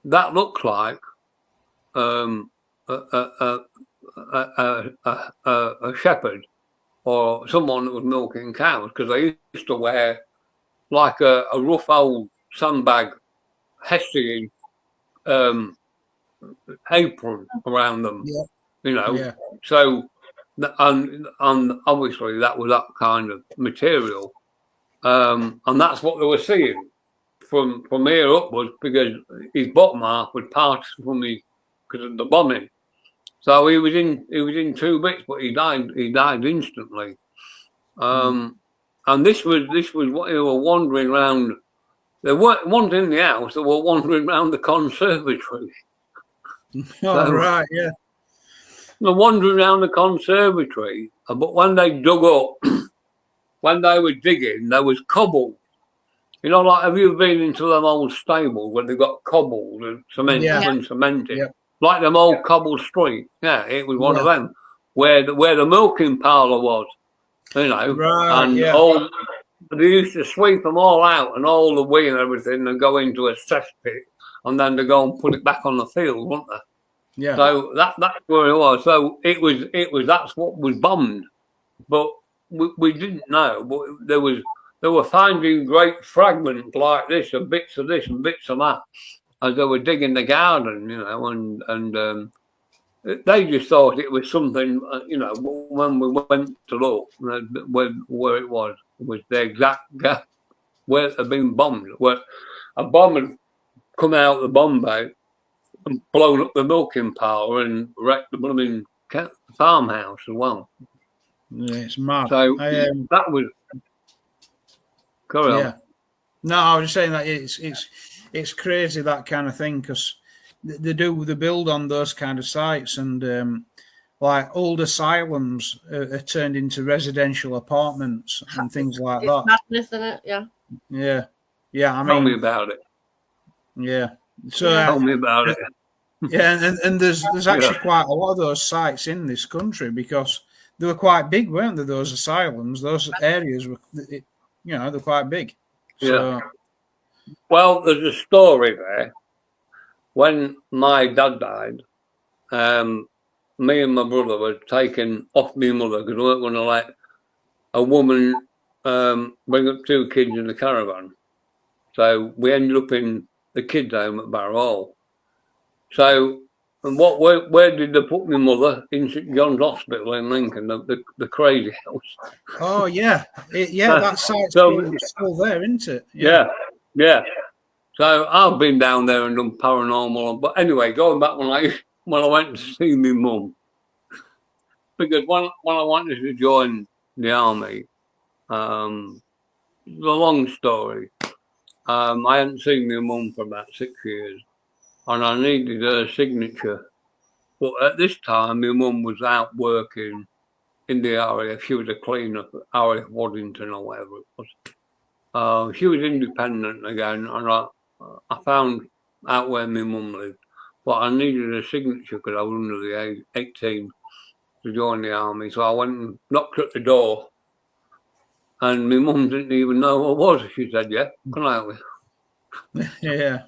that looks like a shepherd or someone that was milking cows, because they used to wear like a rough old sandbag hessian apron around them, you know. Yeah. So, and obviously that was that kind of material, and that's what they were seeing from here upwards, because his bottom half was parted from me because of the bombing. So he was in 2 bits, but he died instantly. And this was what they were wandering around. They weren't wandering in the house; they were wandering around the conservatory. Right, yeah. They're wandering around the conservatory, but when they dug up, when they were digging, there was cobble. You know, like, have you been into them old stables when they got cobbled and cemented? Yeah. Like them old cobbled street. Yeah, it was one of them where the milking parlour was. You know, right, and they used to sweep them all out, and all the wheel and everything, and go into a cesspit, and then they go and put it back on the field, weren't they? Yeah. So that's where it was. So it was that's what was bombed, but we didn't know. But they were finding great fragments like this, and bits of this and bits of that, as they were digging the garden, you know, and they just thought it was something, you know. When we went to look, where it was the exact gap where it had been bombed, where a bomb had come out of the bomb bay and blown up the milking parlour and wrecked the blooming farmhouse as well. Yeah, it's mad. So that was. Carry on. No, I was just saying that it's crazy, that kind of thing, because they build on those kind of sites, and like old asylums are turned into residential apartments and things like that. Madness, isn't it? Yeah. Yeah. I mean, tell me about it. Yeah. So tell me about it. Yeah, and there's actually quite a lot of those sites in this country, because they were quite big, weren't they? Those asylums, those areas were, they're quite big. So, yeah. Well, there's a story there. When my dad died, me and my brother were taken off my mother because we weren't going to let a woman bring up 2 kids in the caravan. So we ended up in the kids' home at Barrow Hall. So, and where did they put my mother? In St John's Hospital in Lincoln, the crazy house. Oh yeah, that site's still there, isn't it? Yeah. So I've been down there and done paranormal. But anyway, going back when I went to see my mum, because when I wanted to join the army, the long story, I hadn't seen my mum for about 6 years, and I needed her signature. But at this time, my mum was out working in the RAF. She was a cleaner for RAF Waddington or whatever it was. She was independent again, and I found out where my mum lived. But I needed a signature because I was under the age 18 to join the army. So I went and knocked at the door, and my mum didn't even know who I was. She said, "Yeah, can I help you?" Yeah.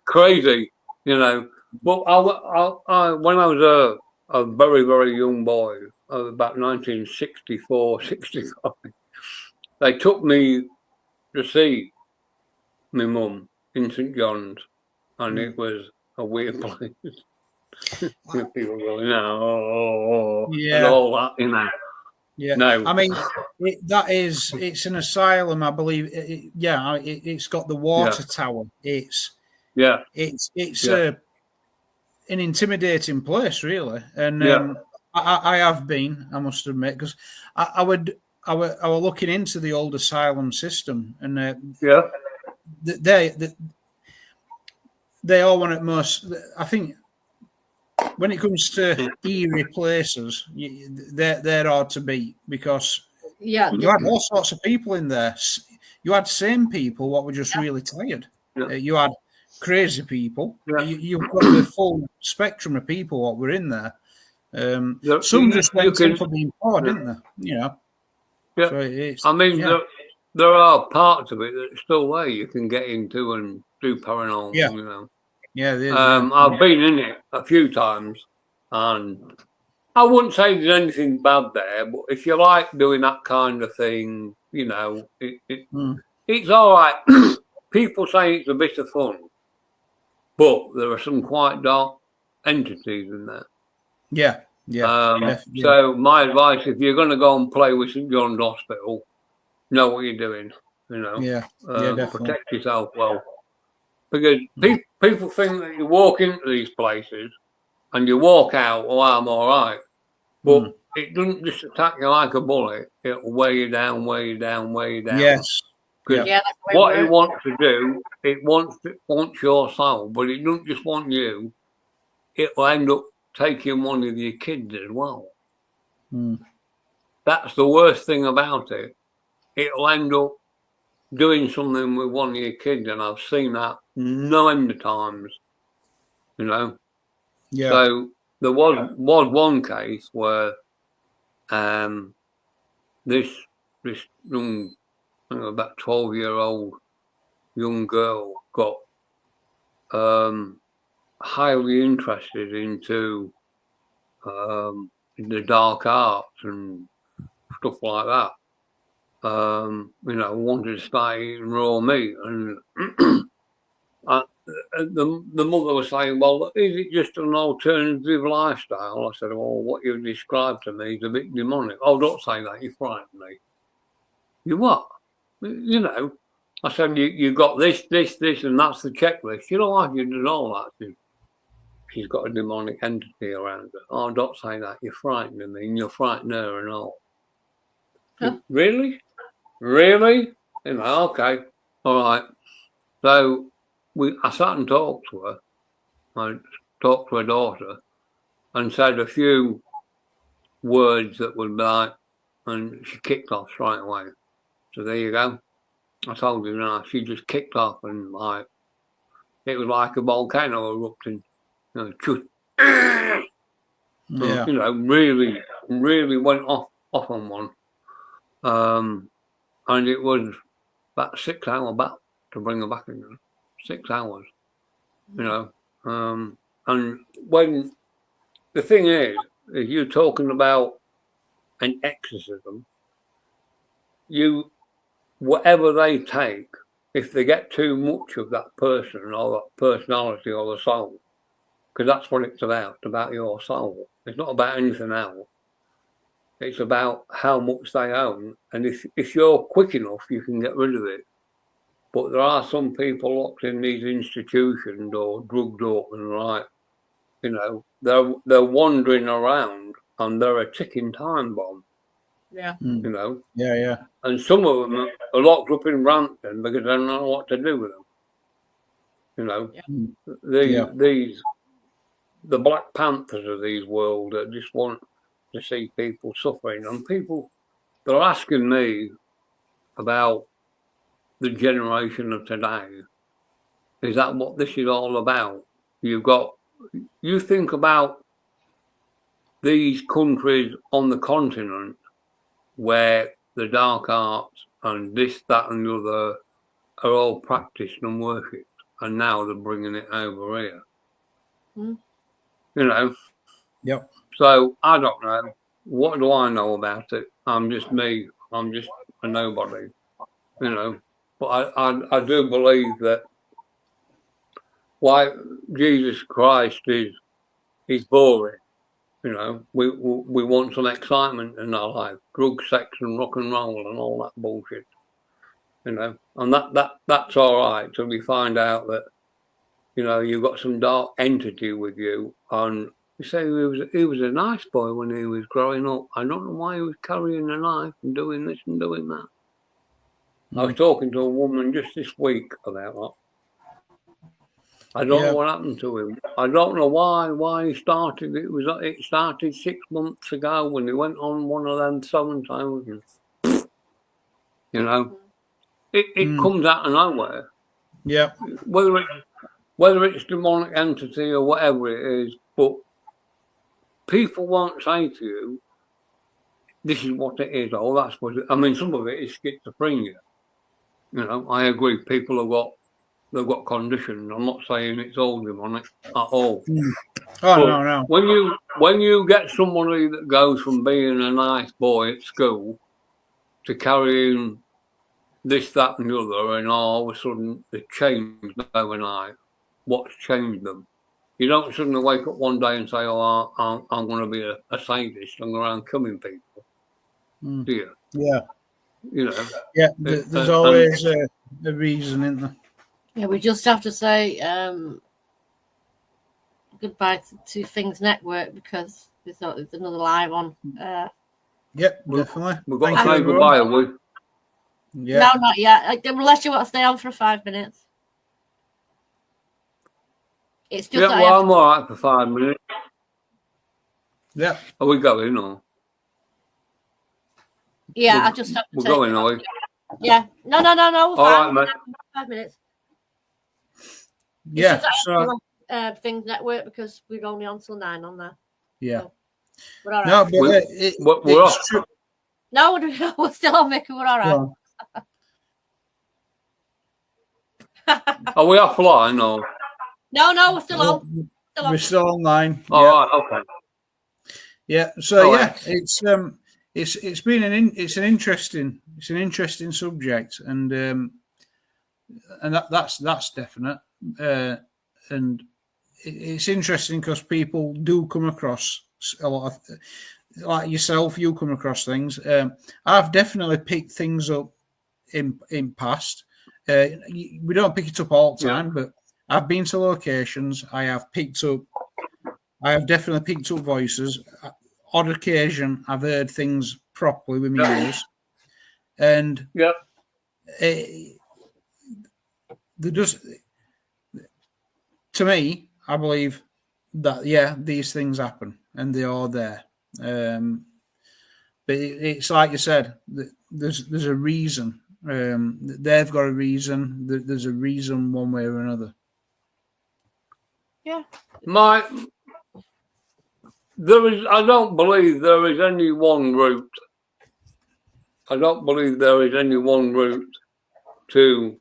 Crazy, you know. But I when I was a very, very young boy, about 1964, 65, they took me to see my mum in St John's, and it was a weird place. People going, and all that, you know. Yeah, no. I mean, it's an asylum, I believe. It's got the water tower. It's an intimidating place, really. And I have been, I must admit, because I was looking into the old asylum system, and they are one of the most. I think when it comes to eerie places, they're hard to beat, because you had all sorts of people in there. You had sane people what were just really tired. You had crazy people. You've got the full spectrum of people what were in there. Some just went in for being poor, didn't they? You know. Yeah. So it's, I mean, yeah, there are parts of it that's still there you can get into and do paranormal, Yeah. you know. yeah, it is, yeah. I've been in it a few times, and I wouldn't say there's anything bad there, but if you like doing that kind of thing, you know, it's all right. People say it's a bit of fun, but there are some quite dark entities in there. Yeah, definitely. So my advice, if you're going to go and play with St John's Hospital, know what you're doing, you know. Yeah, definitely. Protect yourself well. Because people think that you walk into these places and you walk out, oh, I'm all right. But it doesn't just attack you like a bullet. It'll weigh you down, weigh you down, weigh you down. Yes. Because Yeah, that's the way what it it wants to do, it wants your soul, but it doesn't just want you. It'll end up taking one of your kids as well. That's the worst thing about it. It'll end up doing something with one of your kids, and I've seen that no end of times, you know. Yeah. So there was one case where this young, I think about 12-year-old young girl got highly interested into the dark arts and stuff like that. You know, wanted to start eating raw meat, and the mother was saying, well, is it just an alternative lifestyle? I said, well, what you've described to me is a bit demonic. Oh, don't say that, you frighten me. You what? You know, I said, you got this, and that's the checklist. You know, like you did all that. She's got a demonic entity around her. Oh, don't say that, you're frightening me, and you're frightening her and all. Huh? Really? You know, okay, all right. So I sat and talked to her. I talked to her daughter and said a few words that would be like, and she kicked off straight away. So there you go. I told you now, she just kicked off, and like it was like a volcano erupting. You know, Yeah. You know, really went off on one. And it was about 6 hours back to bring her back again. 6 hours. You know. And when the thing is you're talking about an exorcism, whatever they take, if they get too much of that person or that personality or the soul, because that's what it's about your soul. It's not about anything else. It's about how much they own, and if you're quick enough, you can get rid of it. But there are some people locked in these institutions or drugged up, and like, you know, they're wandering around, and they're a ticking time bomb. Yeah. You know. Yeah. And some of them are locked up in Brampton because they don't know what to do with them. You know, the Black Panthers of these world that just want to see people suffering, and people, they're asking me about the generation of today. Is that what this is all about? You think about these countries on the continent where the dark arts and this, that, and the other are all practiced and worshipped, and now they're bringing it over here. You know. Yep. So I don't know. What do I know about it? I'm just me. I'm just a nobody. You know. But I do believe that why Jesus Christ is boring. You know, we want some excitement in our life, drugs, sex, and rock and roll, and all that bullshit. You know, and that's all right till we find out that, you know, you've got some dark entity with you, and you say he was a nice boy when he was growing up. I don't know why he was carrying a knife and doing this and doing that. I was talking to a woman just this week about that. I don't know what happened to him. I don't know why he started. It started 6 months ago when he went on one of them sewing times. You know, it comes out of nowhere. Yeah. Whether it's demonic entity or whatever it is, but people won't say to you, this is what it is. Oh, that's what I mean. Some of it is schizophrenia. You know, I agree. People they've got conditions. I'm not saying it's all demonic at all. Oh, no. When you get somebody that goes from being a nice boy at school to carrying this, that, and the other, and all of a sudden they change overnight, what's changed them? You don't suddenly wake up one day and say, "Oh, I'm going to be a sadist. I'm going around killing people." Do you? Yeah. You know. Yeah. There's always a reason, isn't there? Yeah, we just have to say goodbye to Things Network because there's another live on. Yep, definitely. We've got to say goodbye, have we? Yeah. No, not yet. Unless you want to stay on for 5 minutes. It's just Yeah, well, I'm all right for 5 minutes. Yeah. Are we going or? Yeah, I just have to We're take going, it are off. we? Yeah. No. We're All fine. right, mate. 5 minutes. Yeah. It's So. just Things Network because we're only on till 9 on there. Yeah. So we're all right. No, but We're off. it's true. No, we're still on, Mickey. We're all right. Are we offline or? No, we're still on. We're still online. All right, okay. Yeah. So All yeah, right. it's been an interesting subject, and that's definite. And it's interesting because people do come across a lot of, like yourself, you come across things. I've definitely picked things up in past. We don't pick it up all the time, but I've been to locations. I have definitely picked up voices. On occasion, I've heard things properly with my ears, and to me, I believe that these things happen and they are there. But it's like you said, there's a reason. They've got a reason. There's a reason one way or another. Yeah. I don't believe there is any one route. I don't believe there is any one route to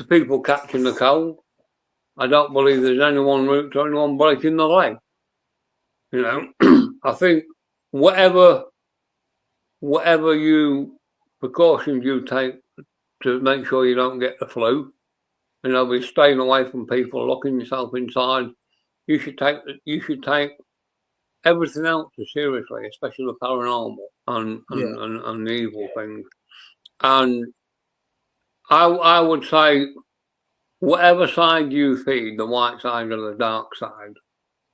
people catching the cold. I don't believe there's any one route to anyone breaking the leg. You know, I think whatever precautions you take to make sure you don't get the flu, you know, with staying away from people, locking yourself inside, you should take everything else seriously, especially the paranormal and the evil things. And I would say, whatever side you feed, the white side or the dark side,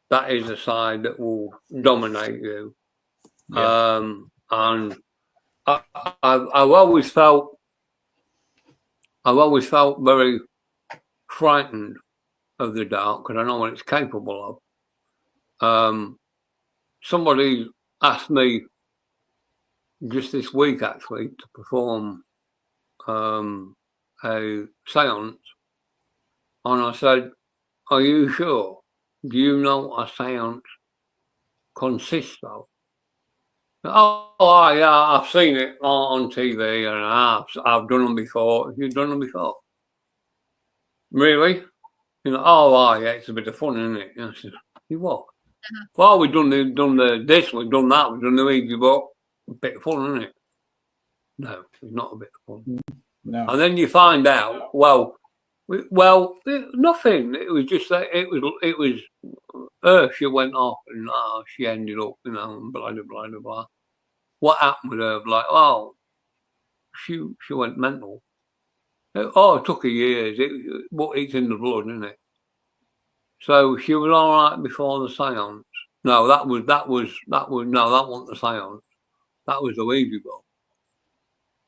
that is the side that will dominate you. Yeah. And I've always felt very frightened of the dark because I know what it's capable of. Somebody asked me just this week actually to perform a seance, and I said, "Are you sure? Do you know what a seance consists of?" Oh, yeah, I've seen it on TV and I've done them before. You've done them before? Really? You know, yeah, it's a bit of fun, isn't it? I said, you what? Well, we've done this, we've done that, we've done the Ouija board. A bit of fun, isn't it? No, it's not a bit of fun. No. And then you find out, nothing. It was just that it was her. She went off and she ended up, you know, blah blah blah blah. What happened with her? Like, she went mental. It took her years. But it's in the blood, isn't it? So she was all right before the seance. No, that wasn't the seance. That was the Ouija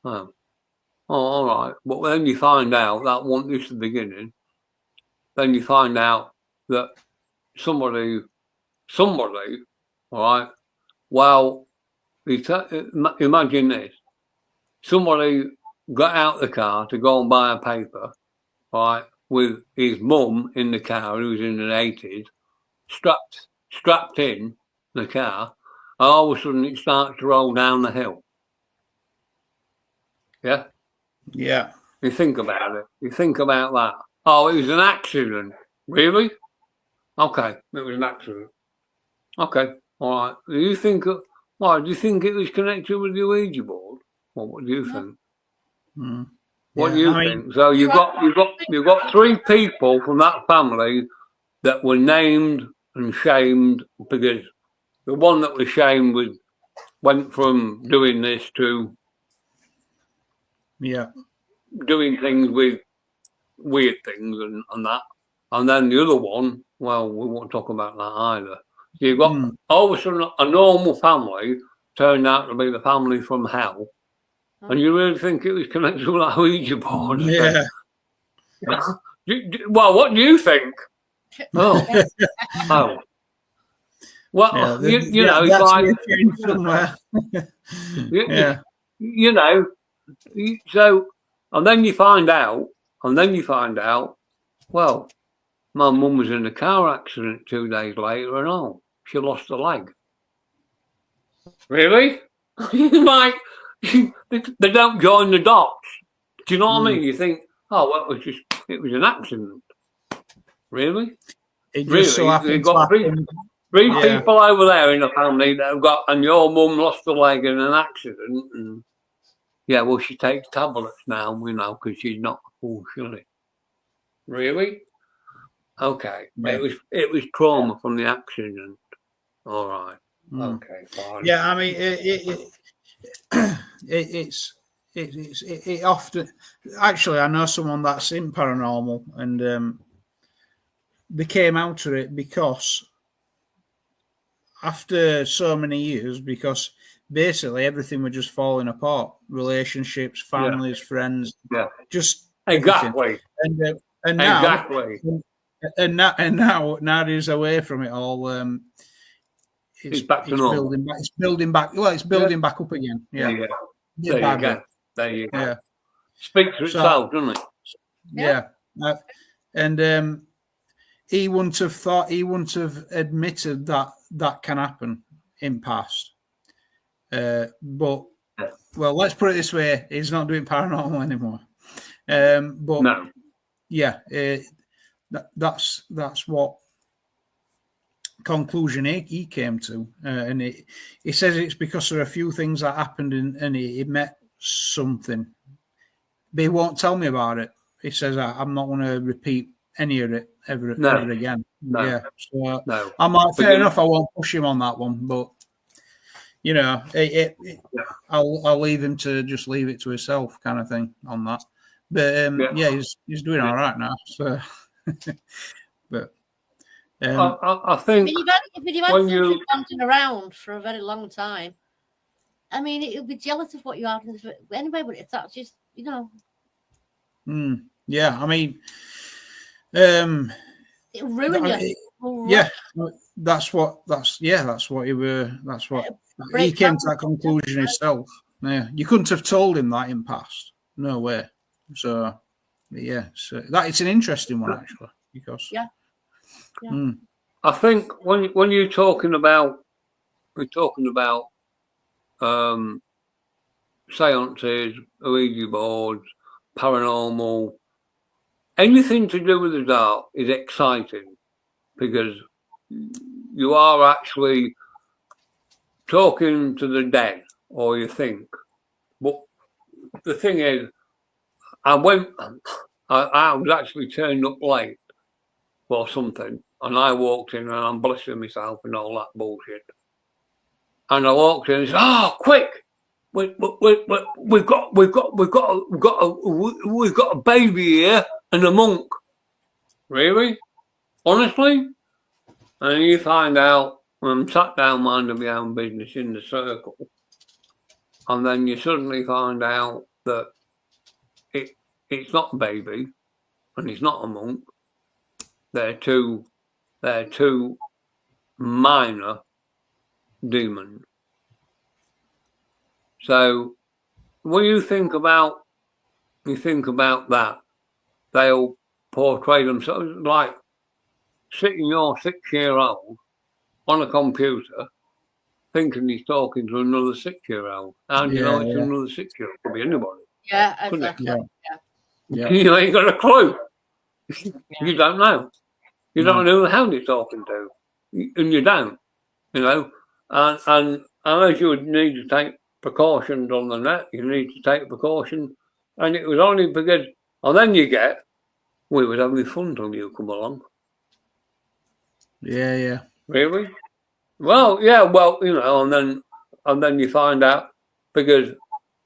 board. All right. But then you find out that wasn't just the beginning. Then you find out that somebody, all right, well, imagine this. Somebody got out the car to go and buy a paper, right, with his mum in the car, who was in the 80s, strapped in the car, all of a sudden it starts to roll down the hill. Yeah? Yeah. You think about it. You think about that. Oh, it was an accident. Really? Okay, it was an accident. Okay, all right. Do you think? Why do you think it was connected with the Ouija board? Well, what do you think? Mm. What Yeah, do you I think? So you've got 3 people from that family that were named and shamed because the one that was shamed went from doing this to Yeah. doing things with weird things and that. And then the other one, well, we won't talk about that either. So you've got all of a sudden a normal family turned out to be the family from hell. And you really think it was connected with that Ouija board? Yeah. Well, what do you think? Oh. Oh. Well, Yeah, you know, it's like somewhere. Yeah. You know, so, and then you find out, well, my mum was in a car accident 2 days later and all. She lost a leg. Really? Like, they don't join the dots. Do you know what I mean? You think, oh, well, it was an accident. Really? It just really? so happens They've got three people over there in the family that have got, and your mum lost a leg in an accident. And yeah, well, she takes tablets now, you know, because she's not full silly. Really? Okay. Yeah. It was trauma from the accident. All right. Okay, fine. Yeah, I mean, it often. Actually, I know someone that's in paranormal, and they came out of it because after so many years, because basically everything was just falling apart. Relationships, families, friends, just exactly. Everything. And now, exactly. And now he's away from it all. It's back to normal. building back. It's building back. Well, it's building back up again. Yeah. There you go. There you go. Yeah. Speaks for itself, doesn't it? Yeah. And he wouldn't have thought. He wouldn't have admitted that can happen in past. But well, let's put it this way: he's not doing paranormal anymore. But no. Yeah. That's what conclusion he came to, and he says it's because there are a few things that happened and he met something, but he won't tell me about it. He says I'm not going to repeat any of it ever again. No. Yeah, so I'm like, fair enough. I won't push him on that one, but you know, I'll leave him to just leave it to himself, kind of thing on that. But he's doing all right now. So, but. I think if you've had something planting around for a very long time, I mean, it'll be jealous of what you have anyway, but it's just, you know. Yeah, I mean, it'll ruin you. Yeah, that's what he came to that conclusion himself. Yeah, you couldn't have told him that in past. No way. So, yeah, it's an interesting one actually because. Yeah. I think when you're talking about seances, Ouija boards, paranormal, anything to do with the dark is exciting because you are actually talking to the dead, or you think. But the thing is, I was actually turned up late for something, and I walked in and I'm blessing myself and all that bullshit. And I walked in and said, "Oh, quick! We've got a baby here and a monk." Really? Honestly? And you find out when I'm sat down minding my own business in the circle, and then you suddenly find out that it's not a baby and it's not a monk. They're two minor demons. So when you think about that, they'll portray themselves like sitting your 6-year-old on a computer thinking he's talking to another 6-year-old. How do you know it's Yeah. another 6-year-old? It could be anybody. Yeah, Couldn't it? exactly. Yeah. You ain't got a clue. You don't know. You No. don't know who the hell you're talking to, and you don't. You know, and as you would need to take precautions on the net, you need to take precautions, and it was only because, and then you get, we was having fun till you come along. Yeah. Really? Well, yeah. Well, you know, and then you find out because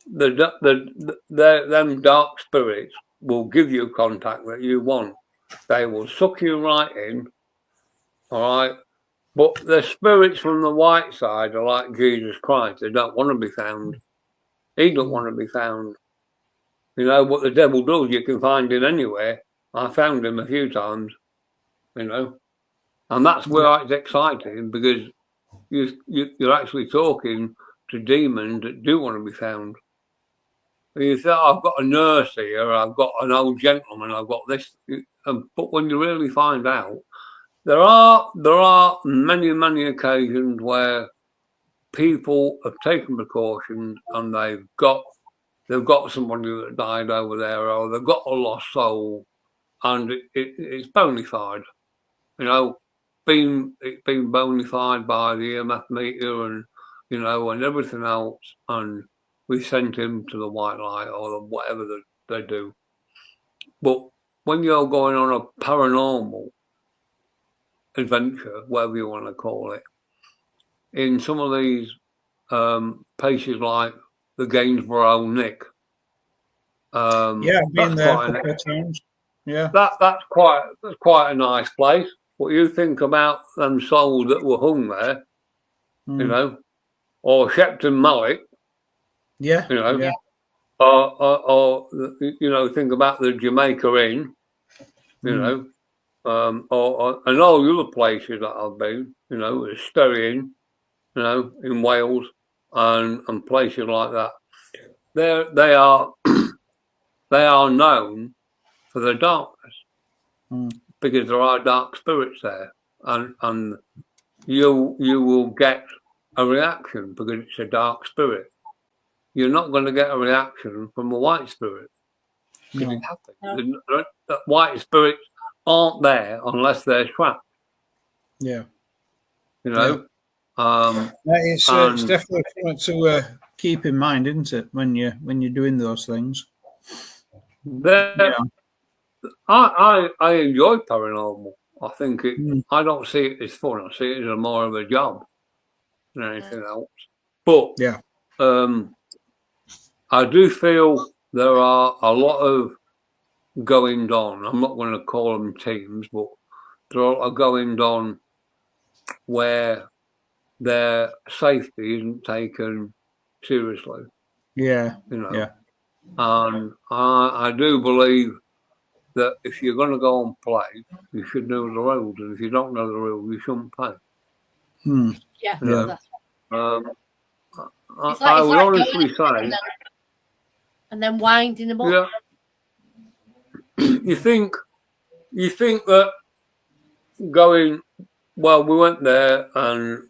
them dark spirits will give you contact that you want. They will suck you right in. All right. But the spirits from the white side are like Jesus Christ. They don't want to be found. He don't want to be found. You know what the devil does? You can find him anywhere. I found him a few times. You know, and that's where it's exciting because you're actually talking to demons that do want to be found. You think, I've got a nurse here, I've got an old gentleman, I've got this. But when you really find out, there are many occasions where people have taken precautions and they've got somebody that died over there, or they've got a lost soul, and it's bona fide. You know, it's been bona fide by the EMF meter and you know and everything else, and we sent him to the white light or whatever they do. But when you're going on a paranormal adventure, whatever you want to call it, in some of these places like the Gainsborough Nick, I've been there a couple of times. Yeah, that's quite a nice place. What you think about them souls that were hung there, you know, or Shepton Mallet, yeah, you know, yeah. or you know, think about the Jamaica Inn, you know, or and all the other places that I've been, you know, Sterry Inn, you know, in Wales, and places like that. They are they are known for their darkness because there are dark spirits there, and you will get a reaction because it's a dark spirit. You're not going to get a reaction from a white spirit because it happens. The white spirits aren't there unless they're trapped. Yeah, you know. It's definitely something to keep in mind, isn't it, when you're doing those things? I enjoy paranormal. I think I don't see it as fun. I see it as more of a job than anything else. But I do feel there are a lot of goings on. I'm not going to call them teams, but there are a lot of goings on where their safety isn't taken seriously. Yeah. You know. Yeah. And I do believe that if you're going to go and play, you should know the rules, and if you don't know the rules, you shouldn't play. Yeah. You know? It's I it's would honestly say, and then winding them up. Yeah. You think that going, well, we went there and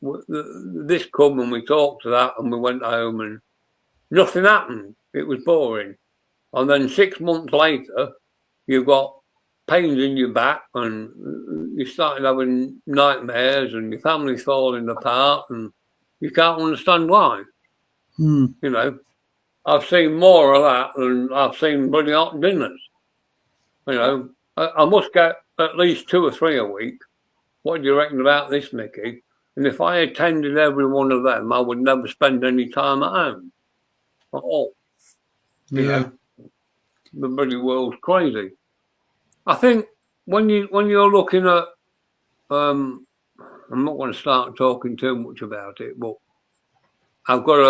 this come and we talked to that and we went home and nothing happened. It was boring. And then 6 months later, you've got pains in your back and you started having nightmares and your family's falling apart and you can't understand why. You know, I've seen more of that than I've seen bloody hot dinners. You know, I must get at least 2 or 3 a week. What do you reckon about this, Mickey? And if I attended every one of them, I would never spend any time at home at all. You know, the bloody world's crazy. I think when you're looking at, I'm not going to start talking too much about it, but I've got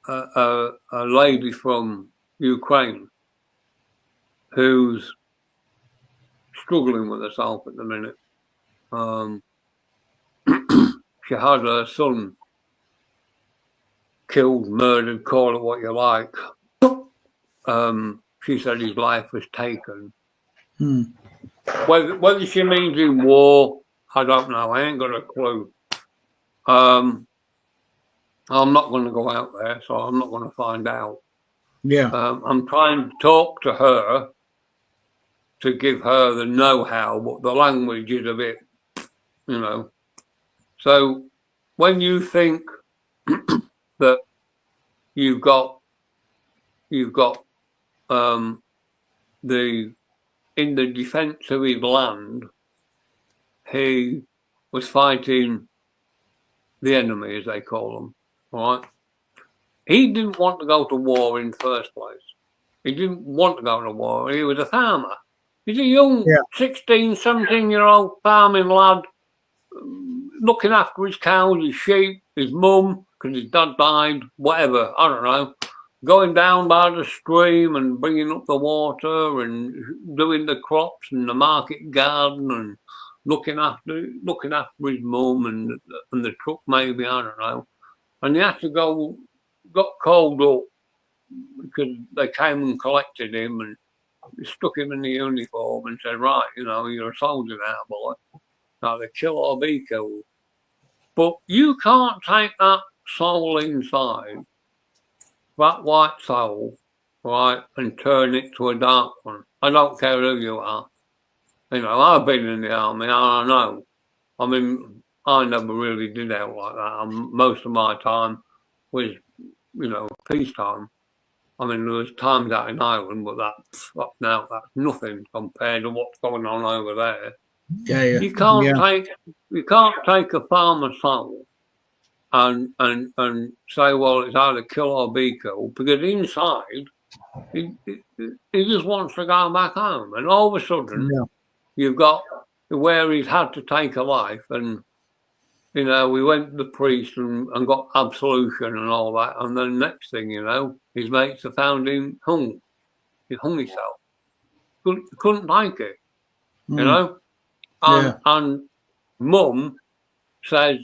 a lady from Ukraine who's struggling with herself at the minute. She had her son killed, murdered, call it what you like. She said his life was taken. Whether she means in war, I don't know. I ain't got a clue. I'm not going to go out there, so I'm not going to find out. Yeah. I'm trying to talk to her to give her the know-how, but the language is a bit, you know. So when you think that you've got the in the defence of his land, he was fighting the enemy, as they call them, right? He didn't want to go to war in the first place. He didn't want to go to war. He was a farmer. He's a young 16, 17-year-old farming lad looking after his cows, his sheep, his mum, because his dad died, whatever, I don't know. Going down by the stream and bringing up the water and doing the crops and the market garden and looking after his mum and the truck maybe, I don't know. And he had to got called up because they came and collected him and stuck him in the uniform and said, right, you know, you're a soldier now, boy. Now they kill or be killed. But you can't take that soul inside, that white soul, right, and turn it to a dark one. I don't care who you are. You know, I've been in the army, I know. I mean, I never really did out like that. Most of my time was, you know, peacetime. I mean, there was times out in Ireland, but that's nothing compared to what's going on over there. Yeah. You can't take a farmer's soul and say, well, it's either kill or be killed, because inside he just wants to go back home, and all of a sudden you've got where he's had to take a life, and you know, we went to the priest and got absolution and all that, and then next thing you know, his mates have found him hung. He hung himself. Couldn't take it, you know. And mum says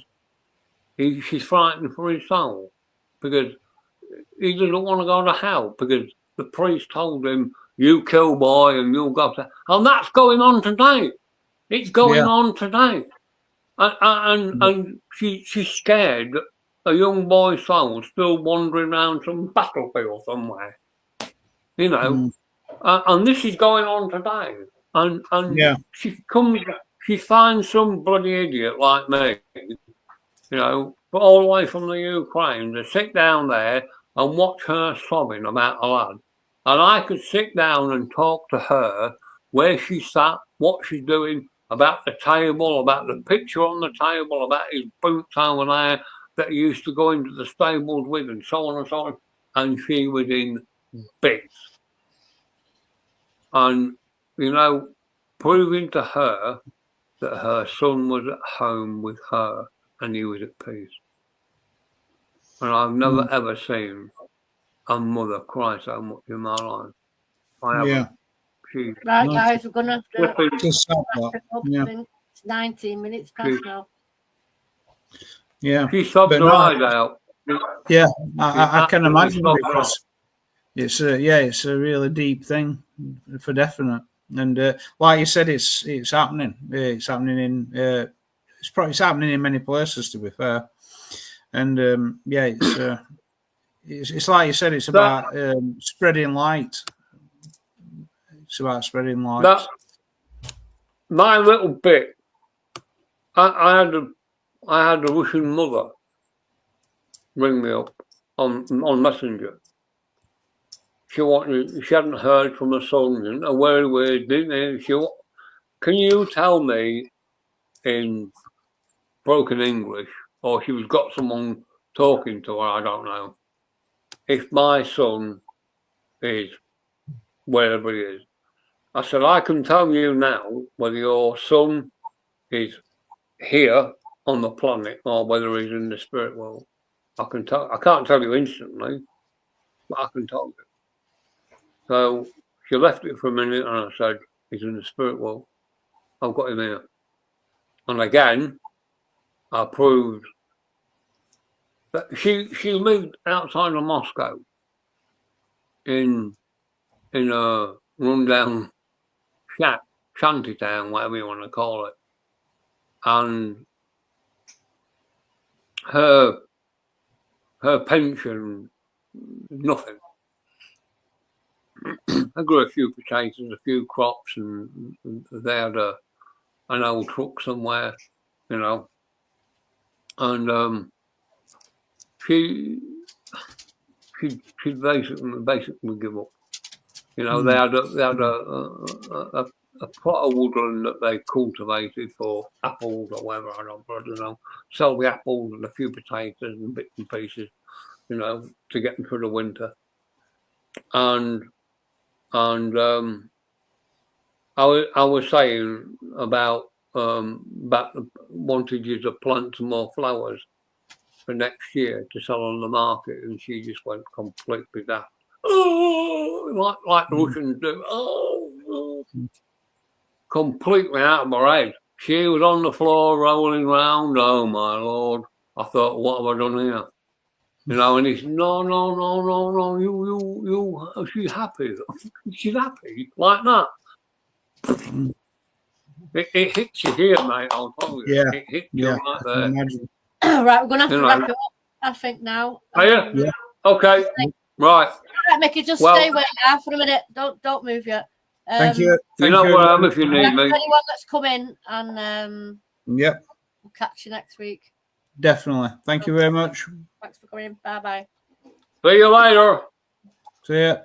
she's frightened for his soul because he doesn't want to go to hell because the priest told him, you kill boy and you'll go to, and that's going on today. It's going on today. And she's scared that a young boy's soul still wandering around some battlefield somewhere. You know, and this is going on today. And she finds some bloody idiot like me, you know, but all the way from the Ukraine to sit down there and watch her sobbing about a lad. And I could sit down and talk to her where she sat, what she's doing, about the table, about the picture on the table, about his boots over there that he used to go into the stables with, and so on and so on. And she was in bits. And, you know, proving to her that her son was at home with her and he was at peace. And I've never ever seen a mother cry so much in my life. I haven't. Right, guys, we're going to have to Just wrap it up. It's 19 minutes past now. Yeah. She sobbed her eyes out. Yeah, I can imagine because it's a really deep thing for definite. And like you said, it's happening. It's happening in it's happening in many places, to be fair. And it's like you said, it's about spreading light. It's about spreading light. My little bit. I had a Russian mother ring me up on Messenger. She hadn't heard from her son, didn't know where he was, didn't she? Can you tell me in broken English, or she was got someone talking to her, I don't know, if my son is wherever he is. I said, I can tell you now whether your son is here on the planet or whether he's in the spirit world. I can't tell you instantly, but I can tell you. So she left it for a minute and I said, he's in the spirit world. I've got him here. And again, I proved that she lived outside of Moscow in a rundown shanty town, whatever you want to call it. And her her pension, nothing. I grew a few potatoes, a few crops, and they had an old truck somewhere, you know. And she basically give up. You know, they had a plot of woodland that they cultivated for apples or whatever. I don't know. Sell the apples and a few potatoes and bits and pieces, you know, to get them through the winter. And I was saying about wanted you to plant some more flowers for next year to sell on the market, and she just went completely daft. Oh, like the Russians do. Oh, completely out of her head. She was on the floor rolling round. Oh my Lord! I thought, what have I done here? You know, and he's no. You. She's happy. She's happy like that. It hits you here, mate. I'll tell you. Yeah. It hits you right there. Imagine. Right, we're gonna have to wrap it up, I think now. Are you? Yeah. Okay. Right. Right, Mickey, just Well- stay where you are for a minute. Don't move yet. Thank you. You know where I am if you need Anyone me. that's come in, and Yep, we'll catch you next week. definitely. Thank you very much. Thanks for coming in. Bye bye. See you later. See ya.